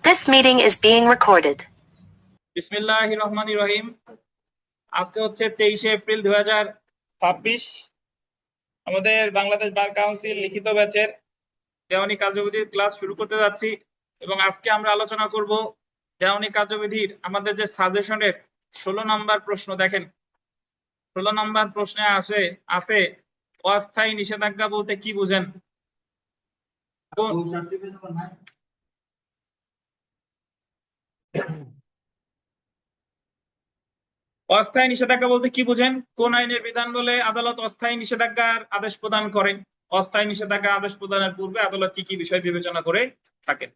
This meeting is being recorded. বিসমিল্লাহির রহমানির রহিম। আজকে হচ্ছে 23 এপ্রিল 2026। আমাদের বাংলাদেশ বার কাউন্সিল লিখিত ব্যাচের দেওয়ানি কার্যবিধির ক্লাস শুরু করতে যাচ্ছি এবং আজকে আমরা আলোচনা করব দেওয়ানি কার্যবিধির আমাদের যে সাজেশনের 16 নম্বর প্রশ্ন। দেখেন 16 নম্বর প্রশ্নে আছে অস্থায়ী নিষেধাজ্ঞা বলতে কি বুঝেন? অস্থায়ী নিষেধাজ্ঞা বলতে কি বুঝেন? কোন আইনের বিধান বলে আদালত অস্থায়ী নিষেধাজ্ঞার আদেশ প্রদান করেন? অস্থায়ী নিষেধাজ্ঞার আদেশ প্রদানের পূর্বে আদালত কি কি বিষয় বিবেচনা করে থাকেন?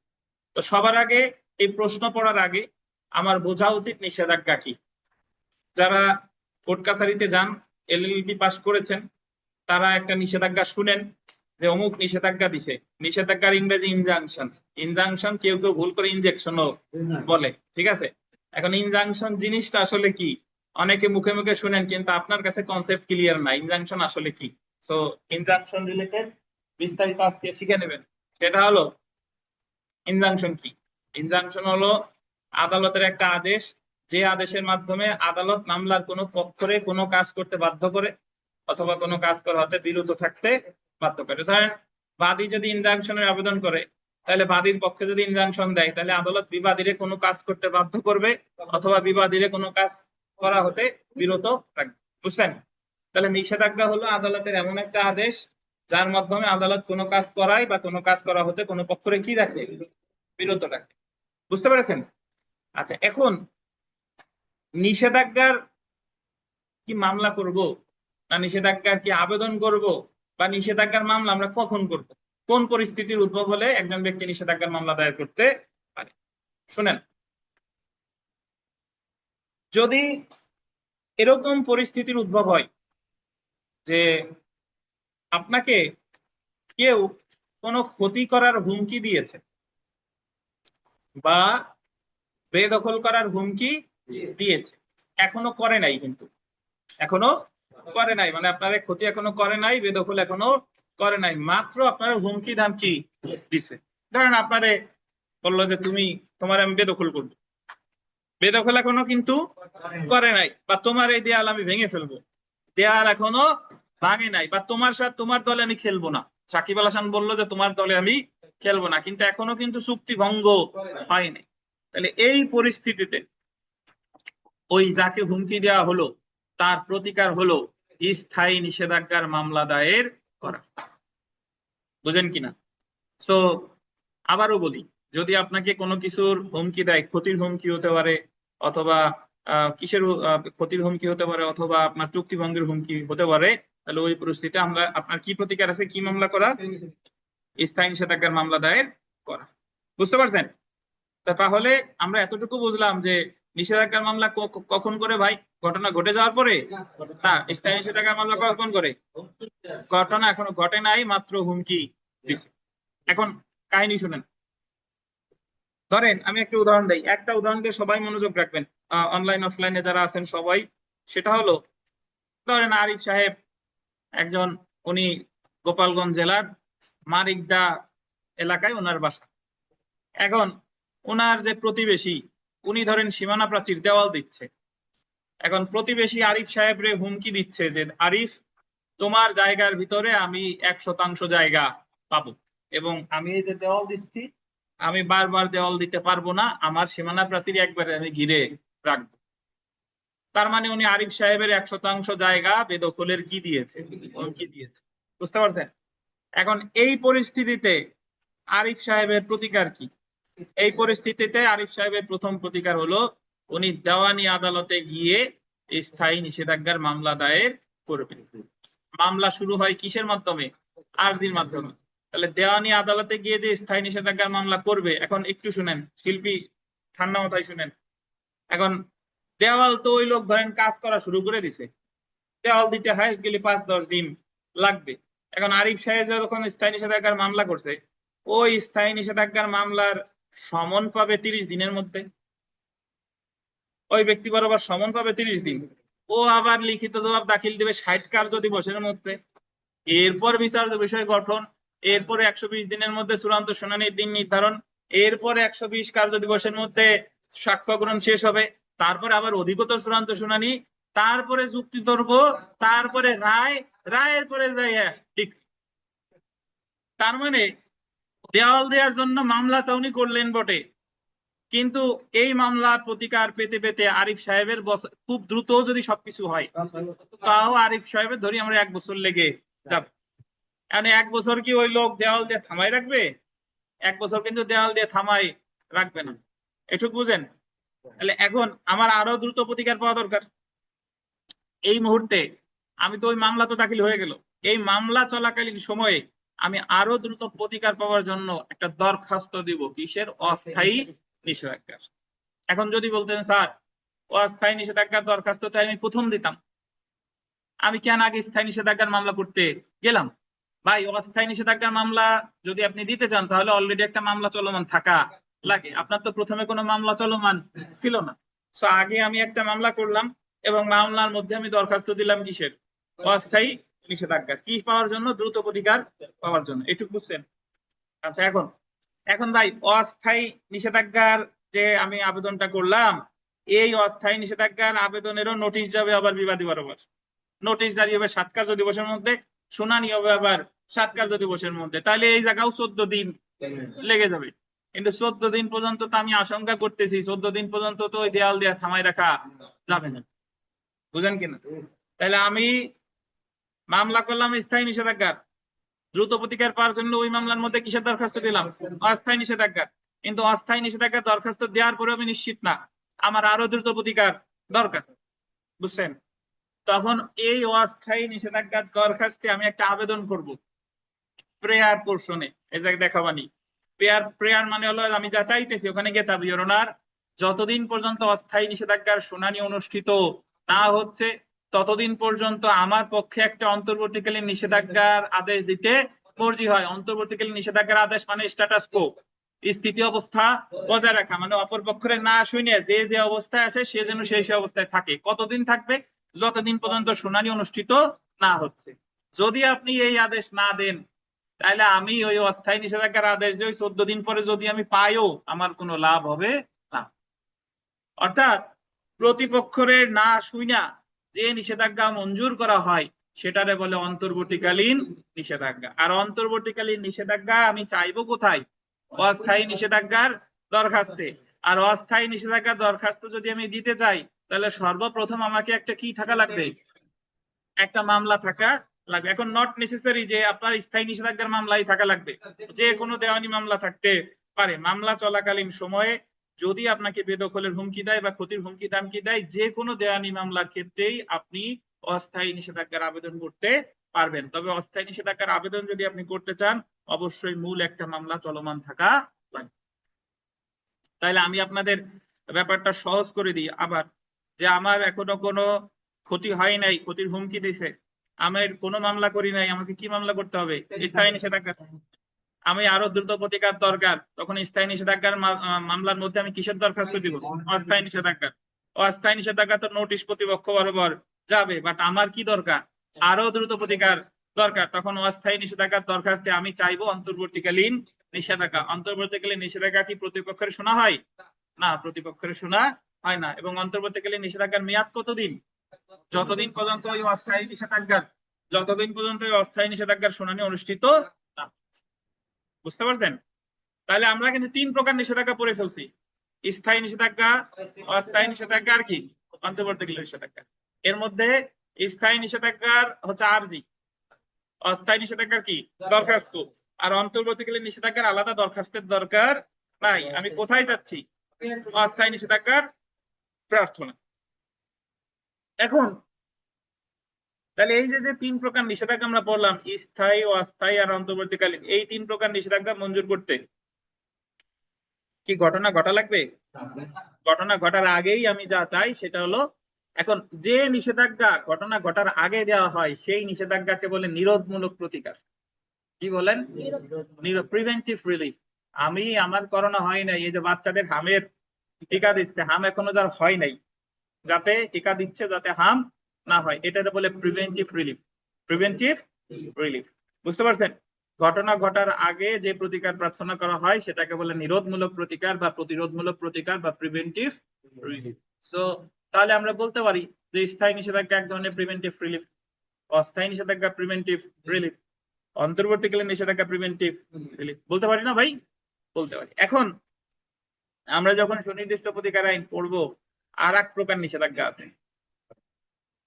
তো সবার আগে এই প্রশ্ন পড়ার আগে আমার বোঝা উচিত নিষেধাজ্ঞা কি। যারা কোর্ট কাছারিতে যান, এলএলবি পাস করেছেন, তারা একটা নিষেধাজ্ঞা শুনেন যে অমুক নিষেধাজ্ঞা দিছে। নিষেধাজ্ঞার ইংরেজি ইনজাংশন। ইনজাংশন কেউ কেউ ভুল করে ইনজেকশনও বলে, ঠিক আছে? এখন ইনজাংশন জিনিসটা আসলে কি অনেকে মুখে মুখে শুনেন, কিন্তু আপনার কাছে কনসেপ্ট ক্লিয়ার না ইনজাংশন আসলে কি। সো ইনজাংশন রিলেটেড বিস্তারিত আজকে শিখে নেবেন। সেটা হলো ইনজাংশন কি। ইনজাংশন হলো আদালতের একটা আদেশ, যে আদেশের মাধ্যমে আদালত মামলার কোনো পক্ষরে কোনো কাজ করতে বাধ্য করে অথবা কোনো কাজ করা হতে বিরত থাকতে বাধ্য করে। ধরেন বাদী যদি ইনজাংশনের আবেদন করে, তাহলে বাদীর পক্ষে যদি ইনজাংশন দেয়, তাহলে আদালত বিবাদীরে কোনো কাজ করতে বাধ্য করবে অথবা বিবাদীরে কোনো কাজ করা হতে বিরত থাকবে। বুঝলেন? তাহলে নিষেধাজ্ঞা হলো আদালতের এমন একটা আদেশ যার মাধ্যমে আদালত কোনো কাজ করায় বা কোনো কাজ করা হতে কোনো পক্ষরে কি রাখে? বিরত রাখে। বুঝতে পেরেছেন? আচ্ছা, এখন নিষেধাজ্ঞার কি মামলা করব না নিষেধাজ্ঞার কি আবেদন করব বা নিষেধাজ্ঞার মামলা আমরা কখন করব, কোন পরিস্থিতির উদ্ভব হলে একজন ব্যক্তি নিষেধাজ্ঞার মামলা দায়ের করতে পারে? শুনেন, যদি এরকম পরিস্থিতির উদ্ভব হয় যে আপনাকে কেউ কোনো ক্ষতি করার হুমকি দিয়েছে বা বেদখল করার হুমকি দিয়েছে, এখনো করে নাই, কিন্তু এখনো করে নাই, মানে আপনার ক্ষতি এখনো করে নাই, বেদখল এখনো করে নাই, মাত্র আপনার হুমকি ধামকি দিছে। ধরেন আপনারে বললো যে তোমার আমি বেদখল করবো, বেদখল এখনো কিন্তু করে নাই, বা তোমার এই দেয়াল আমি ভেঙে ফেলবো, দেয়াল এখনো ভাঙে নাই, বা তোমার দলে আমি খেলবো না। সাকিব আল হাসান বললো যে তোমার দলে আমি খেলবো না, কিন্তু এখনো কিন্তু চুক্তি ভঙ্গ হয়নি। তাহলে এই পরিস্থিতিতে ওই যাকে হুমকি দেওয়া হলো তার প্রতিকার হলো স্থায়ী নিষেধাজ্ঞার মামলা দায়ের করা। বুঝেন কিনা? সো আবারও বলি, যদি আপনাকে কোনো কিছুর হুমকি দেয়, ক্ষতির হুমকি হতে পারে অথবা কিসের ক্ষতির হুমকি হতে পারে অথবা আপনার চুক্তি ভঙ্গের হুমকি হতে পারে, তাহলে ওই পরিস্থিতিতে আপনার কি প্রতিকার আছে? কি মামলা করা? স্থায়ী নিষেধাজ্ঞার মামলা দায়ের করা। বুঝতে পারছেন? তাহলে আমরা এতটুকু বুঝলাম যে নিষেধাজ্ঞার মামলা কখন করে ভাই? ঘটনা ঘটে যাওয়ার পরে না। স্থায়ী নিষেধাজ্ঞার মামলা কখন করে? ঘটনা এখনো ঘটে নাই, মাত্র হুমকি দিছে। এখন কাহিনী শুনেন। ধরেন আমি একটা উদাহরণ দেই, একটা উদাহরণ দিয়ে সবাই মনোযোগ রাখবেন, অনলাইন অফলাইনে যারা আছেন সবাই। সেটা হলো, ধরেন আরিফ সাহেব একজন, উনি গোপালগঞ্জ জেলার মারিকদা এলাকায় ওনার বাসা। এখন ওনার যে প্রতিবেশী, উনি ধরেন সীমানা প্রাচীর দেওয়াল দিচ্ছে। এখন প্রতিবেশী আরিফ সাহেবরে হুমকি দিচ্ছে যে আরিফ, তোমার জায়গার ভিতরে আমি 1% জায়গা পাবো এবং আমি এই যে দেওয়াল দিচ্ছি, আমি বারবার দেওয়াল দিতে পারবো না, আমার সীমানা প্রাচীর একবারে আমি ঘিরে রাখবো। তার মানে উনি আরিফ সাহেবের 1% জায়গা বেদখলের কি দিয়েছে? হুমকি দিয়েছে। বুঝতে পারছেন? এখন এই পরিস্থিতিতে আরিফ সাহেবের প্রতিকার কি? এই পরিস্থিতিতে আরিফ সাহেবের প্রথম প্রতিকার হলো উনি দেওয়ানি আদালতে গিয়ে স্থায়ী নিষেধাজ্ঞার মামলা দায়ের করবেন। মামলা শুরু হয় কিসের মাধ্যমে? আরজির মাধ্যমে। তাহলে দেওয়ানি আদালতে গিয়ে যে স্থায়ী নিষেধাজ্ঞার মামলা করবে, এখন একটু শুনেন শিল্পী, ঠান্ডা মাথায় শুনেন। এখন দেওয়াল তো ওই লোক ধরেন কাজ করা শুরু করে দিছে, দেওয়াল দিতে হাইস্ট গেলে 5-10 দিন লাগবে। এখন আরিফ সাহেব যখন স্থায়ী নিষেধাজ্ঞার মামলা করছে, ওই স্থায়ী নিষেধাজ্ঞার মামলার সমন পাবে 30 দিনের মধ্যে। ওই ব্যক্তি বরাবর সমন পাবে 30 দিন। ও আবার লিখিত জবাব দাখিল দিবে 60 কার্যদিবসের মধ্যে। এরপর বিচার্য বিষয় গঠন, এরপরে 120 দিনের মধ্যে চূড়ান্ত শুনানির দিন নির্ধারণ, এরপরে 120 কার্য দিবসের মধ্যে সাক্ষ্য গ্রহণ শেষ হবে, তারপরে আবার অধিকতর চূড়ান্ত শুনানি, তারপরে যুক্তিতর্ক, তারপরে রায়, রায়ের পরে যাই ঠিক। তার মানে দেওয়াল দেওয়ার জন্য মামলাটা উনি করলেন বটে, কিন্তু এই মামলার প্রতিকার পেতে পেতে আরিফ সাহেবের খুব দ্রুত যদি সবকিছু হয়, তাও আরিফ সাহেবের ধরি আমরা 1 বছর লেগে যাবে। মানে 1 বছর কি ওই লোক দেওয়াল দিয়ে থামাই রাখবে? 1 বছর কিন্তু দেওয়াল দিয়ে থামাই রাখবে না, এটুকু বুঝেন। তাহলে এখন আমার আরো দ্রুত প্রতিকার পাওয়া দরকার। এই মুহূর্তে আমি তো ওই মামলা তো দাখিল হয়ে গেল, এই মামলা চলাকালীন সময়ে আমি আরো দ্রুত প্রতিকার পাওয়ার জন্য একটা দরখাস্ত দিব, কিসের? অস্থায়ী নিষেধাজ্ঞার। এখন যদি বলতেন স্যার অস্থায়ী নিষেধাজ্ঞার দরখাস্তটা আমি প্রথম দিতাম, আমি কেন আগে স্থায়ী নিষেধাজ্ঞার মামলা করতে গেলাম? ভাই, অস্থায়ী নিষেধাজ্ঞার মামলা যদি আপনি দিতে চান তাহলে অলরেডি একটা মামলা চলমান থাকা লাগে। আপনার তো প্রথমে কোনো মামলা চলমান ছিল না, তো আগে আমি একটা মামলা করলাম এবং মামলার মধ্যে আমি দরখাস্ত দিলাম কিসের? অস্থায়ী নিষেধাজ্ঞা। কি পাওয়ার জন্য? দ্রুত প্রতিকার পাওয়ার জন্য। এটুকু বুঝছেন? আচ্ছা, এখন এখন ভাই অস্থায়ী নিষেধাজ্ঞার যে আমি আবেদনটা করলাম, এই অস্থায়ী নিষেধাজ্ঞার আবেদনেরও নোটিশ যাবে আবার বিবাদী বরাবর। নোটিশ জারি হবে 7 কার্য দিবসের মধ্যে, শুনানি হবে আবার 7 কার্য দিবসের মধ্যে। তাহলে এই জায়গাও 14 দিন লেগে যাবে। কিন্তু 14 দিন পর্যন্ত তো আমি আশঙ্কা করতেছি 14 দিন পর্যন্ত তো ওই দেয়াল দেয়া থামাই রাখা যাবে না, বুঝেন কিনা? তাহলে আমি মামলা করলাম স্থায়ী নিষেধাজ্ঞার, দ্রুত প্রতিকার পাওয়ার জন্য ওই মামলার মধ্যে কিসের দরখাস্ত দিলাম? অস্থায়ী নিষেধাজ্ঞা। কিন্তু অস্থায়ী নিষেধাজ্ঞার দরখাস্ত দেওয়ার পরে আমি নিশ্চিত না, আমার আরো দ্রুত প্রতিকার দরকার, বুঝছেন? তখন এই অস্থায়ী নিষেধাজ্ঞার দরখাস্তে আমি একটা আবেদন করব প্রেয়ার পোর্শনে। এই জায়গায় দেখাবানি প্রেয়ার, প্রেয়ার মানে হলো আমি যা চাইতেছি ওখানে গিয়ে চাবি ওনার যতদিন পর্যন্ত অস্থায়ী নিষেধাজ্ঞার শুনানি অনুষ্ঠিত না হচ্ছে ততদিন পর্যন্ত আমার পক্ষে একটা অন্তর্বর্তীকালীন নিষেধাজ্ঞার আদেশ দিতে মর্জি হয়। অন্তর্বর্তীকালীন নিষেধাজ্ঞার আদেশ মানে স্ট্যাটাস কো, স্থিতি অবস্থা বজায় রাখা, মানে অপর পক্ষের না শুনে যে যে অবস্থায় আছে সে যেন সেই সেই অবস্থায় থাকে। কতদিন থাকবে? যতদিন পর্যন্ত শুনানি অনুষ্ঠিত না হচ্ছে। যদি আপনি এই আদেশ না দেন তাহলে আমি ওই অস্থায়ী নিষেধাজ্ঞার আদেশ যে ওই 14 দিন পরে যদি আমি পাইও আমার কোনো লাভ হবে না। অর্থাৎ প্রতিপক্ষের না শুইনা যে নিষেধাজ্ঞা মঞ্জুর করা হয় সেটারে বলে অন্তর্বর্তীকালীন নিষেধাজ্ঞা। আর অন্তর্বর্তীকালীন নিষেধাজ্ঞা আমি চাইবো কোথায়? অস্থায়ী নিষেধাজ্ঞার দরখাস্তে। আর অস্থায়ী নিষেধাজ্ঞার দরখাস্ত যদি আমি দিতে চাই তাহলে সর্বপ্রথম আমাকে একটা কি থাকা লাগবে? একটা মামলা থাকা লাগবে। এখন নট নেসেসারি যে আপনার স্থায়ী নিষেধাজ্ঞার মামলাই থাকা লাগবে, যে কোনো দেওয়ানি মামলা থাকতে পারে। মামলা চলাকালীন সময়ে যদি আপনাকে বেদখলের হুমকি দেয় বা ক্ষতির হুমকি দামকি দেয়, যে কোনো দেওয়ানি মামলার ক্ষেত্রেই আপনি অস্থায়ী নিষেধাজ্ঞার আবেদন করতে পারবেন। তবে অস্থায়ী নিষেধাজ্ঞার আবেদন যদি আপনি করতে চান অবশ্যই মূল একটা মামলা চলমান থাকা লাগবে। তাইলে আমি আপনাদের ব্যাপারটা সহজ করে দিই আবার, যে আমার এখনো কোনো ক্ষতি হয় নাই, ক্ষতির হুমকি দিছে, আমার কোনো মামলা করি নাই, আমাকে কি মামলা করতে হবে? স্থায়ী নিষেধাজ্ঞা। আমি আরো দ্রুত প্রতিকার দরকার, তখন স্থায়ী নিষেধাজ্ঞার মামলার মধ্যে আমি কিসের দরখাস্ত দিব? অস্থায়ী নিষেধাজ্ঞা। অস্থায়ী নিষেধাজ্ঞা তো নোটিশ প্রতিপক্ষ বরাবর যাবে, বাট আমার কি দরকার? আরো দ্রুত প্রতিকার দরকার। তখন অস্থায়ী নিষেধাজ্ঞার দরখাস্তে আমি চাইবো অন্তর্বর্তীকালীন নিষেধাজ্ঞা। অন্তর্বর্তীকালীন নিষেধাজ্ঞা কি প্রতিপক্ষের শোনা হয়? না, প্রতিপক্ষের শোনা হয় না। এবং অন্তর্বর্তীকালীন নিষেধাজ্ঞার মেয়াদ কতদিন? যতদিন পর্যন্ত ওই অস্থায়ী নিষেধাজ্ঞার যতদিন পর্যন্ত ওই অস্থায়ী নিষেধাজ্ঞার শুনানি অনুষ্ঠিত না। বুঝতে পারছেন? তাহলে আমরা কিন্তু 3 প্রকার নিষেধাজ্ঞা পড়ে ফেলছি: স্থায়ী নিষেধাজ্ঞা, অস্থায়ী নিষেধাজ্ঞা, আর কি অন্তর্বর্তীকালীন নিষেধাজ্ঞা। এর মধ্যে স্থায়ী নিষেধাজ্ঞার হচ্ছে আরজি, অস্থায়ী নিষেধাজ্ঞার কি? দরখাস্ত। আর অন্তর্বর্তীকালীন নিষেধাজ্ঞার আলাদা দরখাস্তের দরকার নাই। আমি কোথায় যাচ্ছি? অস্থায়ী নিষেধাজ্ঞার প্রার্থনা। এখন তাহলে এই যে যে 3 প্রকার নিষেধাজ্ঞা আমরা পড়লাম, স্থায়ী, অস্থায়ী আর অন্তর্বর্তীকালীন, এই 3 প্রকার নিষেধাজ্ঞা মঞ্জুর করতে কি ঘটনা ঘটা লাগবে? ঘটনা ঘটার আগেই আমি যা চাই সেটা হলো, এখন যে নিষেধাজ্ঞা ঘটনা ঘটার আগে দেওয়া হয় সেই নিষেধাজ্ঞাকে বলে নিরোধমূলক প্রতিকার। কি বলেন? Preventive relief. আমি আমার করোনা হয় নাই, এই যে বাচ্চাদের হামের টিকা দিচ্ছে, হাম এখনো যার হয় নাই, যাতে টিকা দিচ্ছে যাতে হাম না হয়, এটা বলে প্রিভেন্টিভ রিলিফ। প্রিভেন্টিভ রিলিফ, বুঝতে পারছেন? ঘটনা ঘটার আগে যে প্রতিকার প্রার্থনা করা হয় সেটাকে বলে নিরোধমূলক প্রতিকার বা প্রতিরোধমূলক প্রতিকার বা প্রিভেন্টিভ রিলিফ। সো তাহলে আমরা বলতে পারি যে স্থায়ী নিষেধাজ্ঞা এক ধরনের প্রিভেন্টিভ রিলিফ, অস্থায়ী নিষেধাজ্ঞা প্রিভেন্টিভ রিলিফ, অন্তর্বর্তীকালীন নিষেধাজ্ঞা প্রিভেন্টিভ রিলিফ। বলতে পারি না ভাই? বলতে পারি। এখন আমরা যখন সুনির্দিষ্ট প্রতিকার আইন পড়বো, আর এক প্রকার নিষেধাজ্ঞা আছে,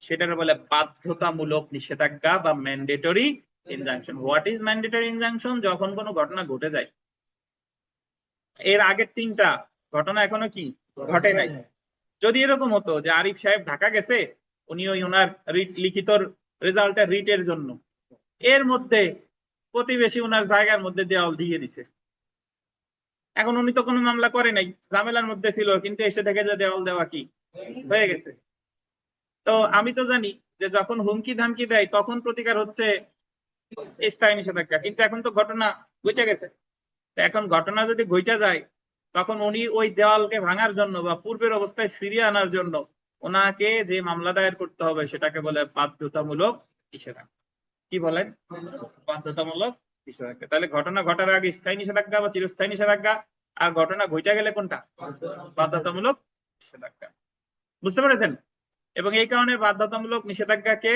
সেটাকে বলে বাধ্যতামূলক নিষেধাজ্ঞা বা mandatory injunction. What is mandatory injunction? যখন কোনো ঘটনা ঘটে যায়, এর আগের তিনটা ঘটনা এখনো কি ঘটে নাই। যদি এরকম হতো যে আরিফ সাহেব ঢাকা গেছে, উনি ওই ওনার লিখিত রেজাল্টের রিটের জন্য, এর মধ্যে প্রতিবেশী ওনার জায়গার মধ্যে দেওয়াল দিয়ে দিছে, এখন উনি তো কোনো মামলা করে নাই, ঝামেলার মধ্যে ছিল, কিন্তু এসে দেখে যে দেওয়াল দেওয়া কি হয়ে গেছে। তো আমি তো জানি যে যখন হুমকি ধামকি দেয় তখন প্রতিকার হচ্ছে স্থায়ী নিষেধাজ্ঞা, কিন্তু এখন তো ঘটনা ঘটে গেছে। এখন ঘটনা যদি ঘটে যায়, তখন উনি ওই দেওয়ালকে ভাঙার জন্য বা পূর্বের অবস্থায় ফিরিয়ে আনার জন্য ওনাকে যে মামলা দায়ের করতে হবে সেটাকে বলে বাধ্যতামূলক নিষেধাজ্ঞা। কি বলেন? বাধ্যতামূলক নিষেধাজ্ঞা। তাহলে ঘটনা ঘটার আগে স্থায়ী নিষেধাজ্ঞা বা চিরস্থায়ী নিষেধাজ্ঞা, আর ঘটনা ঘটে গেলে কোনটা? বাধ্যতামূলক নিষেধাজ্ঞা। বুঝতে পেরেছেন? এবং এই কারণে বাধ্যতামূলক নিষেধাজ্ঞাকে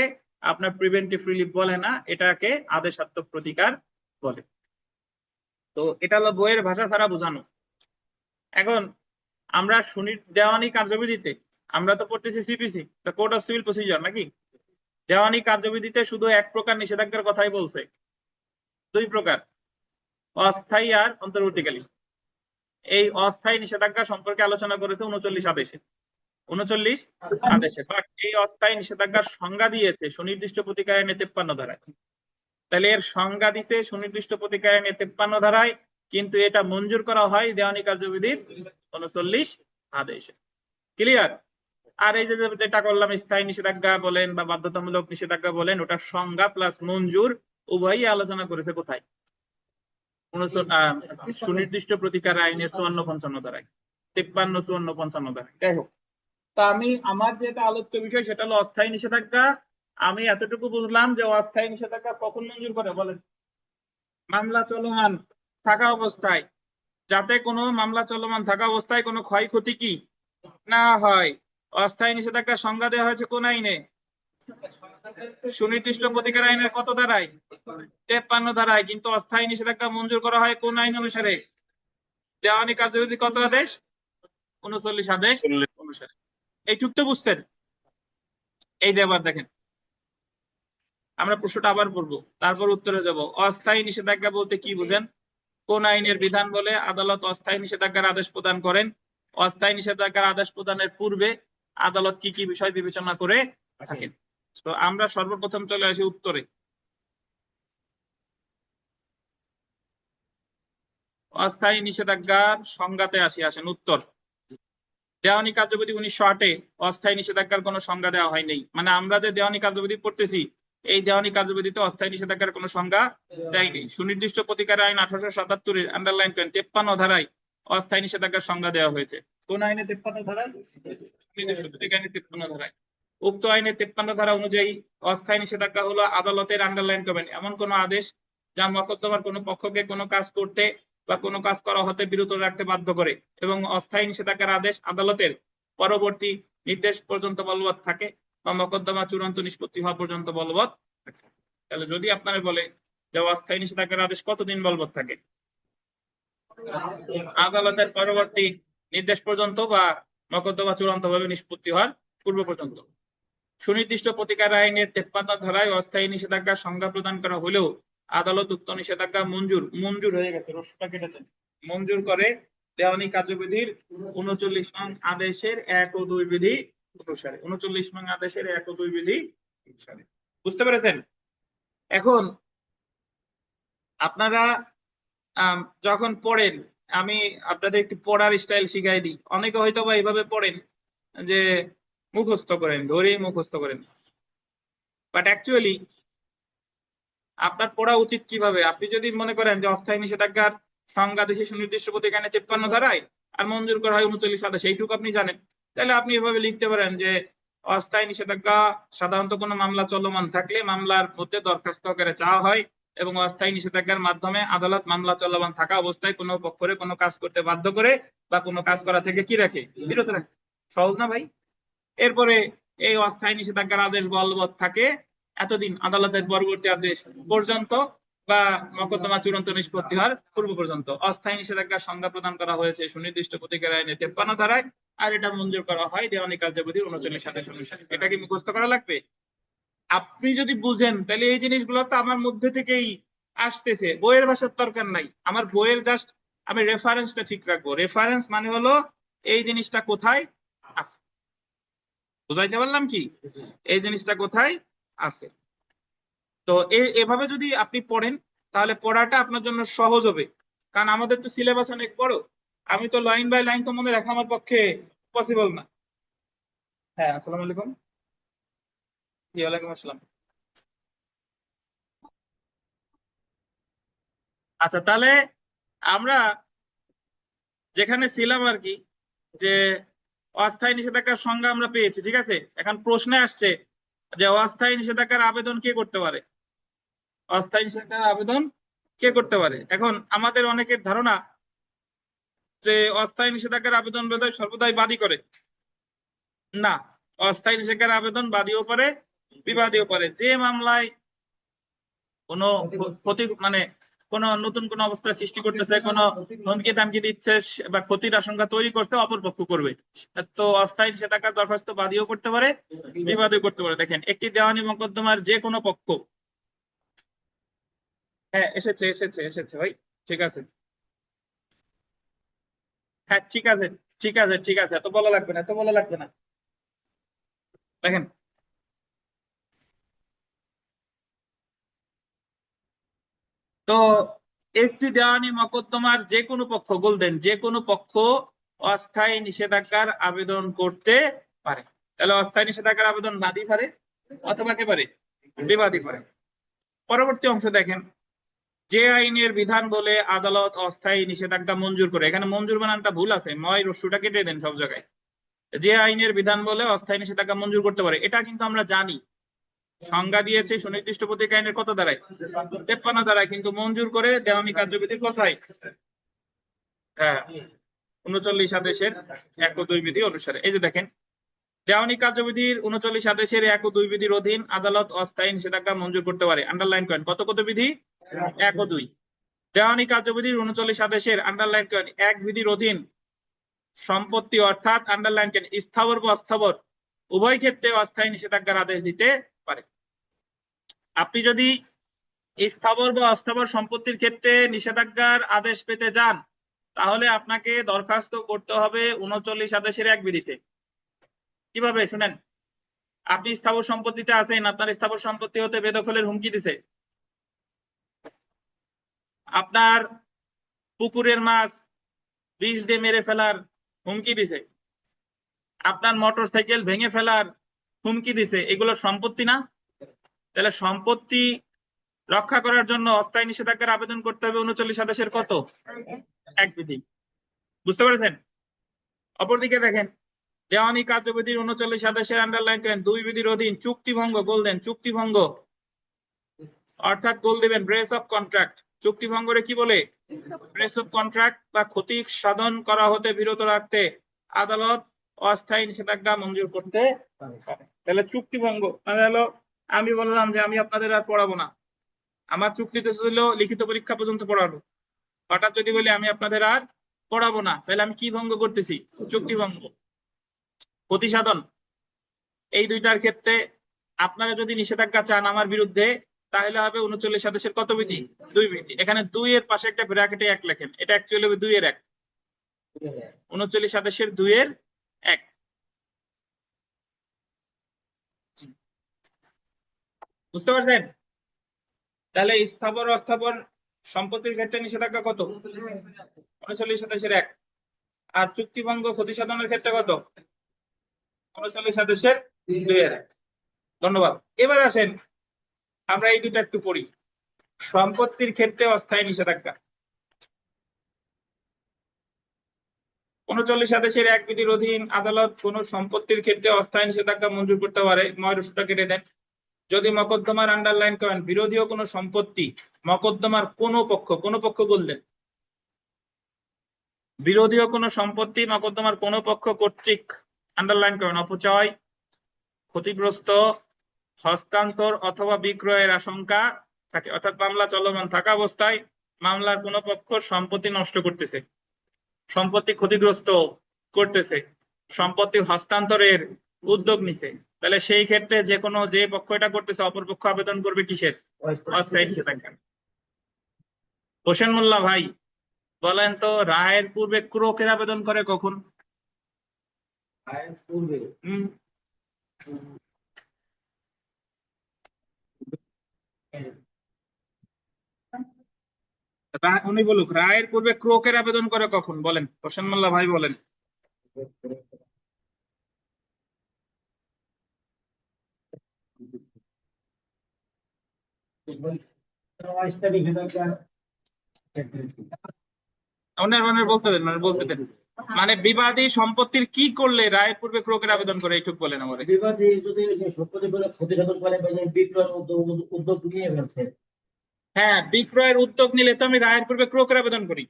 আপনার প্রিভেন্টিভ রিলিফ বলে না, এটাকে আদেশাত্মক প্রতিকার বলে। তো এটা হলো বইয়ের ভাষা ছাড়া বোঝানো। এখন আমরা শুনি দেওয়ানি কার্যবিধিতে, আমরা তো পড়তেছি CPC, the code of civil procedure, নাকি? দেওয়ানি কার্যবিধিতে শুধু এক প্রকার নিষেধাজ্ঞার কথাই বলছে, দুই প্রকার, অস্থায়ী আর অন্তর্বর্তীকালীন। এই অস্থায়ী নিষেধাজ্ঞা সম্পর্কে আলোচনা করেছে 39 আদেশে। 39 আদেশে। বাট এই অস্থায়ী নিষেধাজ্ঞার সংজ্ঞা দিয়েছে সুনির্দিষ্ট প্রতিকার আইনে 53 ধারায়। তাহলে এর সংজ্ঞা দিছে সুনির্দিষ্ট প্রতিকার আইনে 53 ধারায়, কিন্তু এটা মঞ্জুর করা হয় দেওয়ানি কার্যবিধির 39 আদেশে। ক্লিয়ার? আর এই যে যেটা করলাম, স্থায়ী নিষেধাজ্ঞা বলেন বা বাধ্যতামূলক নিষেধাজ্ঞা বলেন, ওটা সংজ্ঞা প্লাস মঞ্জুর উভয়ই আলোচনা করেছে কোথায়? সুনির্দিষ্ট প্রতিকার আইনের 54-55 ধারায়, 53, 54, 55 ধারায়। যাই হোক, তা আমি আমার যেটা আলোচ্য বিষয় সেটা হলো অস্থায়ী নিষেধাজ্ঞা। আমি এতটুকু বুঝলাম যে অস্থায়ী নিষেধাজ্ঞা কখন মঞ্জুর করে বলেন? মামলা চলমান থাকা অবস্থায়, যাতে কোনো মামলা চলমান থাকা অবস্থায় কোনো ক্ষয়ক্ষতি কি না হয়। অস্থায়ী নিষেধাজ্ঞার সংজ্ঞা দেওয়া হয়েছে কোন আইনে? সুনির্দিষ্ট প্রতিকার আইনের কত ধারায়? 53 ধারায়। কিন্তু অস্থায়ী নিষেধাজ্ঞা মঞ্জুর করা হয় কোন আইন অনুসারে? দেওয়ানি কার্যবিধি কত আদেশ? 39 আদেশ অনুসারে। এইটুক তো বুঝছেন? এই ব্যাপার দেখেন, আমরা প্রশ্নটা আবার পড়বো, তারপর উত্তরে যাব। অস্থায়ী নিষেধাজ্ঞা বলতে কি বুঝেন? কোন আইনের বিধান বলে আদালত অস্থায়ী নিষেধাজ্ঞার আদেশ প্রদান করেন? অস্থায়ী নিষেধাজ্ঞার আদেশ প্রদানের পূর্বে আদালত কি কি বিষয় বিবেচনা করে থাকেন? তো আমরা সর্বপ্রথম চলে আসি উত্তরে। অস্থায়ী নিষেধাজ্ঞার সংজ্ঞাতে আসেন উত্তর। দেওয়ানি কার্যবিধি 1908-এ অস্থায়ী নিষেধাজ্ঞার কোনো সংজ্ঞা দেওয়া হয়নি। মানে আমরা যে দেওয়ানি কার্যবিধি পড়তেছি, এই দেওয়ানি কার্যবিধিতে অস্থায়ী নিষেধাজ্ঞার কোনো সংজ্ঞা দেয়নি। সুনির্দিষ্ট প্রতিকার আইন 1877-এর আন্ডারলাইন করেন 53 ধারায় অস্থায়ী নিষেধাজ্ঞার সংজ্ঞা দেওয়া হয়েছে। কোন আইনে 53 ধারায়? সুনির্দিষ্ট প্রতিকার আইনে 53 ধারায়। উক্ত আইনে 53 ধারা অনুযায়ী অস্থায়ী নিষেধাজ্ঞা হলো আদালতের আন্ডারলাইন করবেন এমন কোন আদেশ যা মকদ্দমার কোনো পক্ষকে কোনো কাজ করতে বা কোনো কাজ করা হতে বিরত রাখতে বাধ্য করে, এবং অস্থায়ী নিষেধাজ্ঞার আদেশ আদালতের পরবর্তী নির্দেশ পর্যন্ত বলবৎ থাকে বা মকদ্দমা চূড়ান্ত নিষ্পত্তি হওয়া পর্যন্ত বলবৎ থাকে। তাহলে যদি আপনারা বলে যে অস্থায়ী নিষেধাজ্ঞার আদেশ কতদিন বলবৎ থাকে? আদালতের পরবর্তী নির্দেশ পর্যন্ত বা মকদ্দমা চূড়ান্ত ভাবে নিষ্পত্তি হওয়ার পূর্ব পর্যন্ত। সুনির্দিষ্ট প্রতিকার আইনের 53 ধারায় অস্থায়ী নিষেধাজ্ঞার সংজ্ঞা প্রদান করা হলেও আদালত উক্ত নিষেধাজ্ঞা মঞ্জুর হয়ে গেছে, রসটা কেটেছেন, মঞ্জুর করে দেওয়ানি কার্যবিধির 39 নং আদেশের 1 ও 2 বিধি অনুসারে। 39 নং আদেশের 1 ও 2 বিধি অনুসারে। বুঝতে পেরেছেন? এখন আপনারা যখন পড়েন, আমি আপনাদের একটু পড়ার স্টাইল শিখাই দিই। অনেকে হয়তো বা এইভাবে পড়েন যে মুখস্থ করেন, ধরেই মুখস্থ করেন, বাট অ্যাকচুয়ালি আপনার পড়া উচিত কিভাবে? আপনি যদি মনে করেন যে অস্থায়ী নিষেধাজ্ঞার সংজ্ঞা দেশে সুনির্দিষ্ট প্রতিকার 53 ধারায় আর মঞ্জুর করা হয় 39 আদেশ, এইটুকু আপনি জানেন, তাহলে আপনি এভাবে লিখতে পারেন যে অস্থায়ী নিষেধাজ্ঞা সাধারণত কোনো মামলা চলমান থাকলে মামলার মধ্যে দরখাস্ত করে চাওয়া হয় এবং অস্থায়ী নিষেধাজ্ঞার মাধ্যমে আদালত মামলা চলমান থাকা অবস্থায় কোনো পক্ষরে কোনো কাজ করতে বাধ্য করে বা কোনো কাজ করা থেকে কি রাখে, বিরত রাখে। সহজ না ভাই? এরপরে এই অস্থায়ী নিষেধাজ্ঞার আদেশ বলবৎ থাকে এতদিন, আদালতের পরবর্তী আদেশ পর্যন্ত বা মোকদ্দমা চূড়ান্ত নিষ্পত্তি হওয়ার পূর্ব পর্যন্ত। অস্থায়ী নিষেধাজ্ঞার সংজ্ঞা প্রদান করা হয়েছে সুনির্দিষ্ট প্রতিকার আইনে 53 ধারায়, আর এটা মঞ্জুর করা হয় দেওয়ানি কার্যবিধির 39 আদেশ অনুসারে। এটা কি মুখস্থ করা লাগবে? আপনি যদি বুঝেন তাহলে এই জিনিসগুলো তো আমার মধ্যে থেকেই আসতেছে, বইয়ের ভাষার দরকার নাই আমার। বইয়ের জাস্ট আমি রেফারেন্সটা ঠিক রাখবো। রেফারেন্স মানে হলো এই জিনিসটা কোথায় আছে, বুঝাইতে পারলাম কি? এই জিনিসটা কোথায় আছে। তো এভাবে যদি আপনি পড়েন তাহলে পড়াটা আপনার জন্য সহজ হবে, কারণ আমাদের তো সিলেবাস অনেক বড়। আমি তো লাইন বাই লাইন তো মনে রাখা আমার পক্ষে পসিবল না। হ্যাঁ, আসসালামু আলাইকুম। জি, ওয়ালাইকুম আসসালাম। আচ্ছা, তাহলে আমরা যেখানে ছিলাম আর কি, যে অস্থায়ী নিষেধাজ্ঞার সংজ্ঞা আমরা পেয়েছি, ঠিক আছে। এখন প্রশ্নে আসছে যে অস্থায়ী নিষেধাজ্ঞার আবেদন কে করতে পারে, অস্থায়ী নিষেধাজ্ঞার আবেদন কে করতে পারে। এখন আমাদের অনেকের ধারণা যে অস্থায়ী নিষেধাজ্ঞার আবেদন বোধহয় সর্বদাই বাদী করে। না, অস্থায়ী নিষেধাজ্ঞার আবেদন বাদীও পারে বিবাদীও পারে। যে মামলায় কোনো ক্ষতি মানে কোন নতুন কোন অবস্থা সৃষ্টি করতেছে, কোন হুমকি থামকি দিচ্ছে বা ক্ষতির আশঙ্কা তৈরি করতে অপরপক্ষ করবে, তো অস্থায়ী নিষেধাজ্ঞার দরখাস্ত বাদীও করতে পারে বিবাদীও করতে পারে। দেখেন, একটি দেওয়ানি মোকদ্দমার যে কোনো পক্ষ, হ্যাঁ এসেছে এসেছে এসেছে ভাই, ঠিক আছে, হ্যাঁ ঠিক আছে ঠিক আছে ঠিক আছে, এত বলা লাগবে না, এত বলা লাগবে না। দেখেন, তো একটি দেওয়ানি মোকদ্দমার যে কোনো পক্ষ, বলতেন যে কোনো পক্ষ অস্থায়ী নিষেধাজ্ঞার আবেদন করতে পারে। তাহলে অস্থায়ী নিষেধাজ্ঞার আবেদন বাদী পারে অথবা কে পারে, বিবাদী পারে। পরবর্তী অংশ দেখেন, যে আইনের বিধান বলে আদালত অস্থায়ী নিষেধাজ্ঞা মঞ্জুর করে, এখানে মঞ্জুর বানানটা ভুল আছে, ময় রস্যুটা কেটে দেন সব জায়গায়। যে আইনের বিধান বলে অস্থায়ী নিষেধাজ্ঞা মঞ্জুর করতে পারে, এটা কিন্তু আমরা জানি সংজ্ঞা দিয়েছে সুনির্দিষ্ট প্রতিকার আইনের কত ধারায়, 53 ধারায়, কিন্তু মঞ্জুর করে দেওয়ানি কার্যবিধির কোথায়, হ্যাঁ 39 আদেশের 1 ও 2 বিধি অনুসারে। এই যে দেখেন, দেওয়ানি কার্যবিধির 39 আদেশের 1 ও 2 বিধির অধীন আদালত অস্থায়ী নিষেধাজ্ঞা মঞ্জুর করতে পারে। আন্ডারলাইন করেন, কত কত বিধি, 1 ও 2। দেওয়ানি কার্যবিধির 39 আদেশের আন্ডারলাইন করেন 1 বিধির অধীন সম্পত্তি অর্থাৎ আন্ডারলাইন করেন স্থাবর বা অস্থাবর উভয় ক্ষেত্রে অস্থায়ী নিষেধাজ্ঞার আদেশ দিতে পারে। আপনি যদি স্থাবর বা অস্থাবর সম্পত্তির ক্ষেত্রে নিষেধাজ্ঞার আদেশ পেতে যান, তাহলে আপনাকে দরখাস্ত করতে হবে 39 আদেশের 1 বিধিতে। কিভাবে শুনেন, আপনি স্থাবর সম্পত্তিতে আছেন, আপনার স্থাবর সম্পত্তি হতে বেদখলের হুমকি দিছে, আপনার পুকুরের মাছ বিষ দিয়ে মেরে ফেলার হুমকি দিছে, আপনার মোটর সাইকেল ভেঙে ফেলার হুমকি দিছে, এগুলো সম্পত্তি না? তাহলে সম্পত্তি রক্ষা করার জন্য অস্থায়ী নিষেধাজ্ঞার আবেদন করতে হবে 39 আদেশের কত, 1 বিধি। বুঝতে পেরেছেন? অপরদিকে দেখেন, দেওয়ানি কার্যবিধির 39 আদেশের আন্ডারলাইন করেন 2 বিধির অধীন চুক্তিভঙ্গ, বললেন চুক্তিভঙ্গ অর্থাৎ গোল দিবেন ব্রেস অফ কন্ট্রাক্ট। চুক্তিভঙ্গরে কি বলে, ব্রেস অফ কন্ট্রাক্ট বা ক্ষতি সাধন করা হতে বিরত রাখতে আদালত অস্থায়ী নিষেধাজ্ঞা মঞ্জুর করতে পারে। তাহলে চুক্তিভঙ্গ মানে হলো, আমি বললাম যে আমি আপনাদের আর পড়াবো না, আমার চুক্তিতে ছিল লিখিত পরীক্ষা পর্যন্ত পড়াবো, হঠাৎ যদি বলি আমি আপনাদের আর পড়াবো না, তাহলে আমি কি ভঙ্গ করতেছি, চুক্তিভঙ্গ। প্রতিসাধন, এই দুইটার ক্ষেত্রে আপনারা যদি নিষেধাজ্ঞা চান আমার বিরুদ্ধে, তাহলে হবে 39 আদেশের কত বিধি, 2 বিধি। এখানে 2 এর পাশে একটা ব্র্যাকেটে 1 লেখেন, এটা অ্যাকচুয়ালি হবে 2 এর 1, 39 আদেশের 2 এর 1। বুঝতে পারছেন? তাহলে স্থাবর অস্থাবর সম্পত্তির ক্ষেত্রে নিষেধাজ্ঞা কত, 39 আদেশের 1। আর চুক্তিভঙ্গ ক্ষতি সাধনের ক্ষেত্রে কত, 39 আদেশের 2 এর 1। ধন্যবাদ। এবার আসেন আমরা এই দুটো একটু পড়ি। সম্পত্তির ক্ষেত্রে অস্থায়ী নিষেধাজ্ঞা, 39 আদেশের 1 বিধির অধীন আদালত কোন সম্পত্তির ক্ষেত্রে অস্থায়ী নিষেধাজ্ঞা মঞ্জুর করতে পারে। ময়ূরটা কেটে দেন। যদি মকদ্দমার আন্ডারলাইন করেন বিরোধীয় কোনো সম্পত্তি মকদ্দমার কোন পক্ষ বললেন, বিরোধীয় কোনো সম্পত্তি মকদ্দমার কোন পক্ষ কর্তৃক আন্ডারলাইন করেন অপচয়, ক্ষতিগ্রস্ত, হস্তান্তর অথবা বিক্রয়ের আশঙ্কা থাকে। অর্থাৎ মামলা চলমান থাকা অবস্থায় মামলার কোন পক্ষ সম্পত্তি নষ্ট করতেছে, সম্পত্তি ক্ষতিগ্রস্ত করতেছে, সম্পত্তি হস্তান্তরের উদ্যোগ নিছে, তাহলে সেই ক্ষেত্রে যে পক্ষ এটা করতেছে অপর পক্ষ আবেদন করবে কিসের? অস্থায়ী নিষেধাজ্ঞা। হোসেন মোল্লা ভাই বলেন তো রায়ের পূর্বে ক্রোকের আবেদন করে কখন? হুম, উনি বলুক রায়ের পূর্বে ক্রোকের আবেদন করে কখন, বলেন হোসেন মোল্লা ভাই বলেন। বলতে দেন মানে বিবাদী সম্পত্তির কি করলে রায়ের পূর্বে ক্রোকের আবেদন করে এইটুক বলেন আমারে। বিবাদী যদি সম্পত্তি করে ক্ষতি সাধন করে বা বিক্রয় উদ্যোগ নিয়ে ফেলছে। হ্যাঁ, বিক্রয়ের উদ্যোগ নিলে তো আমি রায়ের পূর্বে ক্রোকের আবেদন করি,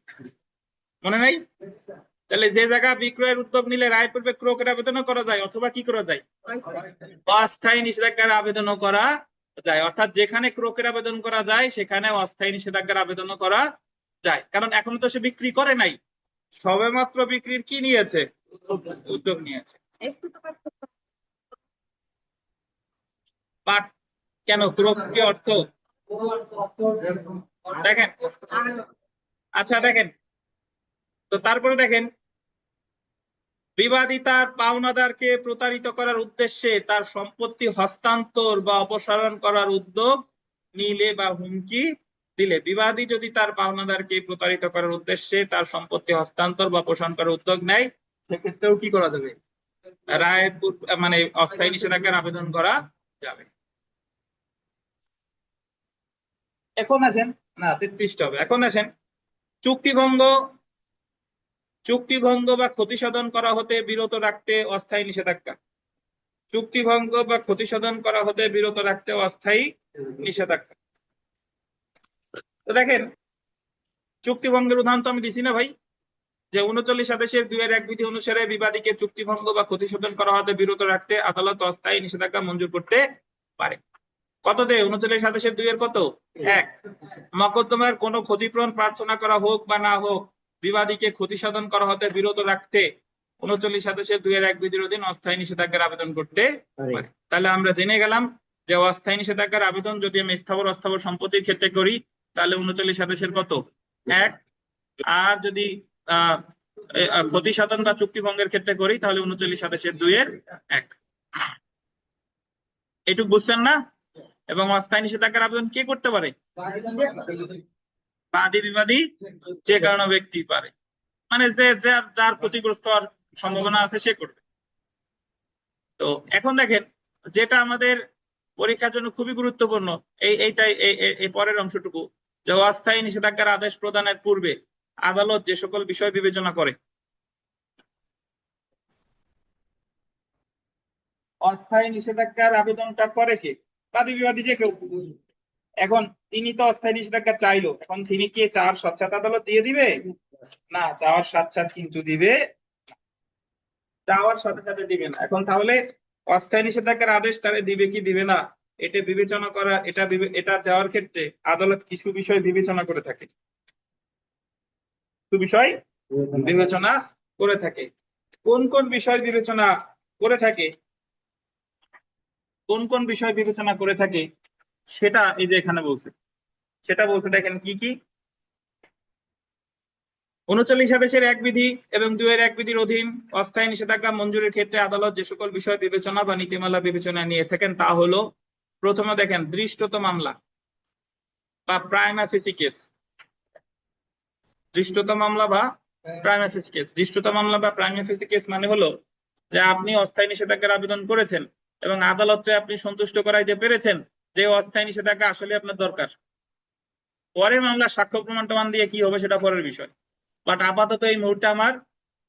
মনে নাই? তাহলে যে জায়গা বিক্রয়ের উদ্যোগ নিলে রায়ের পূর্বে ক্রোকের আবেদনও করা যায় অথবা কি করা যায়? অস্থায়ী নিষেধাজ্ঞার আবেদনও করা যায়। অর্থাৎ যেখানে ক্রোকের আবেদন করা যায় সেখানে অস্থায়ী নিষেধাজ্ঞার আবেদনও করা যায়, কারণ এখনো তো সে বিক্রি করে নাই, সবেমাত্র বিক্রির কি নিয়েছে? উদ্যোগ নিয়েছে। পাট কেন ক্রোক কি অর্থ? দেখেন, আচ্ছা দেখেন তো, তারপরে দেখেন বিবাদী তার পাওনাদারকে প্রতারিত করার উদ্দেশ্যে তার সম্পত্তি হস্তান্তর বা অপসারণ করার উদ্যোগ নিলে বা হুমকি দিলে, বিবাদী যদি তার পাওনাদারকে প্রতারিত করার উদ্দেশ্যে তার সম্পত্তি হস্তান্তর বা অপসারণ করার উদ্যোগ নেয়, সেক্ষেত্রেও কি করা যাবে? রায়ের মানে অস্থায়ী নিষেধাজ্ঞার আবেদন করা যাবে। এখন আসেন, না 33টা হবে। এখন আসেন চুক্তিভঙ্গ বা ক্ষতি সাধন করা হতে বিরত রাখতে অস্থায়ী নিষেধাজ্ঞা। চুক্তিভঙ্গ বা ক্ষতি সাধন করা হতে বিরত রাখতে অস্থায়ী নিষেধাজ্ঞা। তো দেখেন চুক্তিভঙ্গের উদাহরণ তো আমি দিছি না ভাই, যে 39 আদেশের 2-1 বিধি অনুসারে বিবাদীকে চুক্তিভঙ্গ বা ক্ষতি সাধন করা হতে বিরত রাখতে আদালত অস্থায়ী নিষেধাজ্ঞা মঞ্জুর করতে পারে। কততে? 39 আদেশের 2-এর কত? 1। মকদ্দমার কোনো ক্ষতিপূরণ প্রার্থনা করা হোক বা না হোক, বিবাদীকে ক্ষতি সাধন করা হতে বিরত রাখতে 39 আদেশের 2-1 বিধির অধীন অস্থায়ী নিষেধাজ্ঞার আবেদন করতে পারে। তাহলে আমরা জেনে গেলাম যে অস্থায়ী নিষেধাজ্ঞার আবেদন যদি আমি স্থাবর অস্থাবর সম্পত্তির ক্ষেত্রে করি তাহলে 39 আদেশের কত? 1। আর যদি ক্ষতি সাধন বা চুক্তিভঙ্গের ক্ষেত্রে করি তাহলে 39 আদেশের 2-এর 1। এটুক বুঝছেন না? এবং অস্থায়ী নিষেধাজ্ঞার আবেদন কে করতে পারে? বাদী বিবাদী যে কারণে ব্যক্তি পারে, মানে যে যার ক্ষতিগ্রস্ত হওয়ার সম্ভাবনা আছে সে করবে। তো এখন দেখেন যেটা আমাদের পরীক্ষার জন্য খুবই গুরুত্বপূর্ণ এইটাই এই পরের অংশটুকু, যে অস্থায়ী নিষেধাজ্ঞার আদেশ প্রদানের পূর্বে আদালত যে সকল বিষয় বিবেচনা করে। অস্থায়ী নিষেধাজ্ঞার আবেদনটা করে কে? বাদী বিবাদী যে কেউ। এখন তিনি তো অস্থায়ী নিষেধাজ্ঞা চাইলো, এখন তিনি কি চাওয়ার সাথে আদালত দিয়ে দিবে? না, চাওয়ার সাথে কিন্তু দিবে, চাওয়ার সাথে দিবে না। এখন তাহলে অস্থায়ী নিষেধাজ্ঞার আদেশ তারা দিবে কি দিবে না এটা বিবেচনা করা, এটা দেওয়ার ক্ষেত্রে আদালত কিছু বিষয় বিবেচনা করে থাকে, কিছু বিষয় বিবেচনা করে থাকে। কোন কোন বিষয় বিবেচনা করে থাকে, কোন কোন বিষয় বিবেচনা করে থাকে সেটা এই যে এখানে বলছে, সেটা বলছে দেখেন কি কি। 39 আদেশের 1 বিধি এবং 2-1 বিধির অধীন অস্থায়ী নিষেধাজ্ঞা মঞ্জুরের ক্ষেত্রে আদালত যে সকল বিষয় বিবেচনা বা নীতিমালা বিবেচনা নিয়ে থাকেন তা হলো, প্রথমে দেখেন দৃষ্টত মামলা বা প্রাইমা ফেসি কেস। দৃষ্টত মামলা বা প্রাইমা ফেসি কেস, দৃষ্টত মামলা বা প্রাইমা ফেসি কেস মানে হলো যে আপনি অস্থায়ী নিষেধাজ্ঞার আবেদন করেছেন এবং আদালতকে আপনি সন্তুষ্ট করাইতে পেরেছেন যে অস্থায়ী নিষেধাজ্ঞা আসলে আপনার দরকার। পরে মামলার সাক্ষ্য প্রমাণ টমান দিয়ে কি হবে সেটা পরের বিষয়, বাট আপাতত এই মুহূর্তে আমার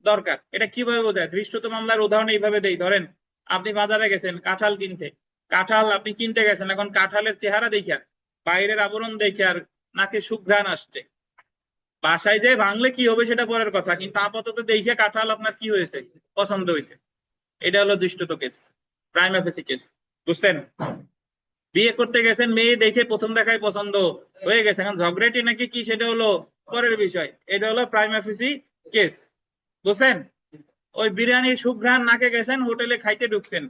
দরকার। এটা কিভাবে বোঝায়? দৃষ্টত মামলার উদাহরণ এইভাবে দেই, ধরেন আপনি বাজারে গেছেন কাঁঠাল কিনতে, কাঁঠাল আপনি কিনতে গেছেন, এখন কাঁঠালের চেহারা দেখে বাইরের আবরণ দেখে আর নাকে সুঘ্রাণ আসছে, বাসায় যে ভাঙলে কি হবে সেটা পরের কথা, কিন্তু আপাতত দেখে কাঁঠাল আপনার কি হয়েছে, পছন্দ হয়েছে। এটা হলো দৃষ্টত কেস, প্রাইমা ফেসি কেস। বুঝছেন? বিয়ে করতে গেছেন, মেয়ে দেখে প্রথম দেখায় পছন্দ হয়ে গেছে, এখন ঝগড়াটি নাকি কি সেটা হলো পরের বিষয়। এটা হলো প্রাইমা ফেসি কেস। বুঝছেন? ওই বিরিয়ানির সুঘ্রাণ নাকে গেছেন, হোটেলে খাইতে ঢুকছেন,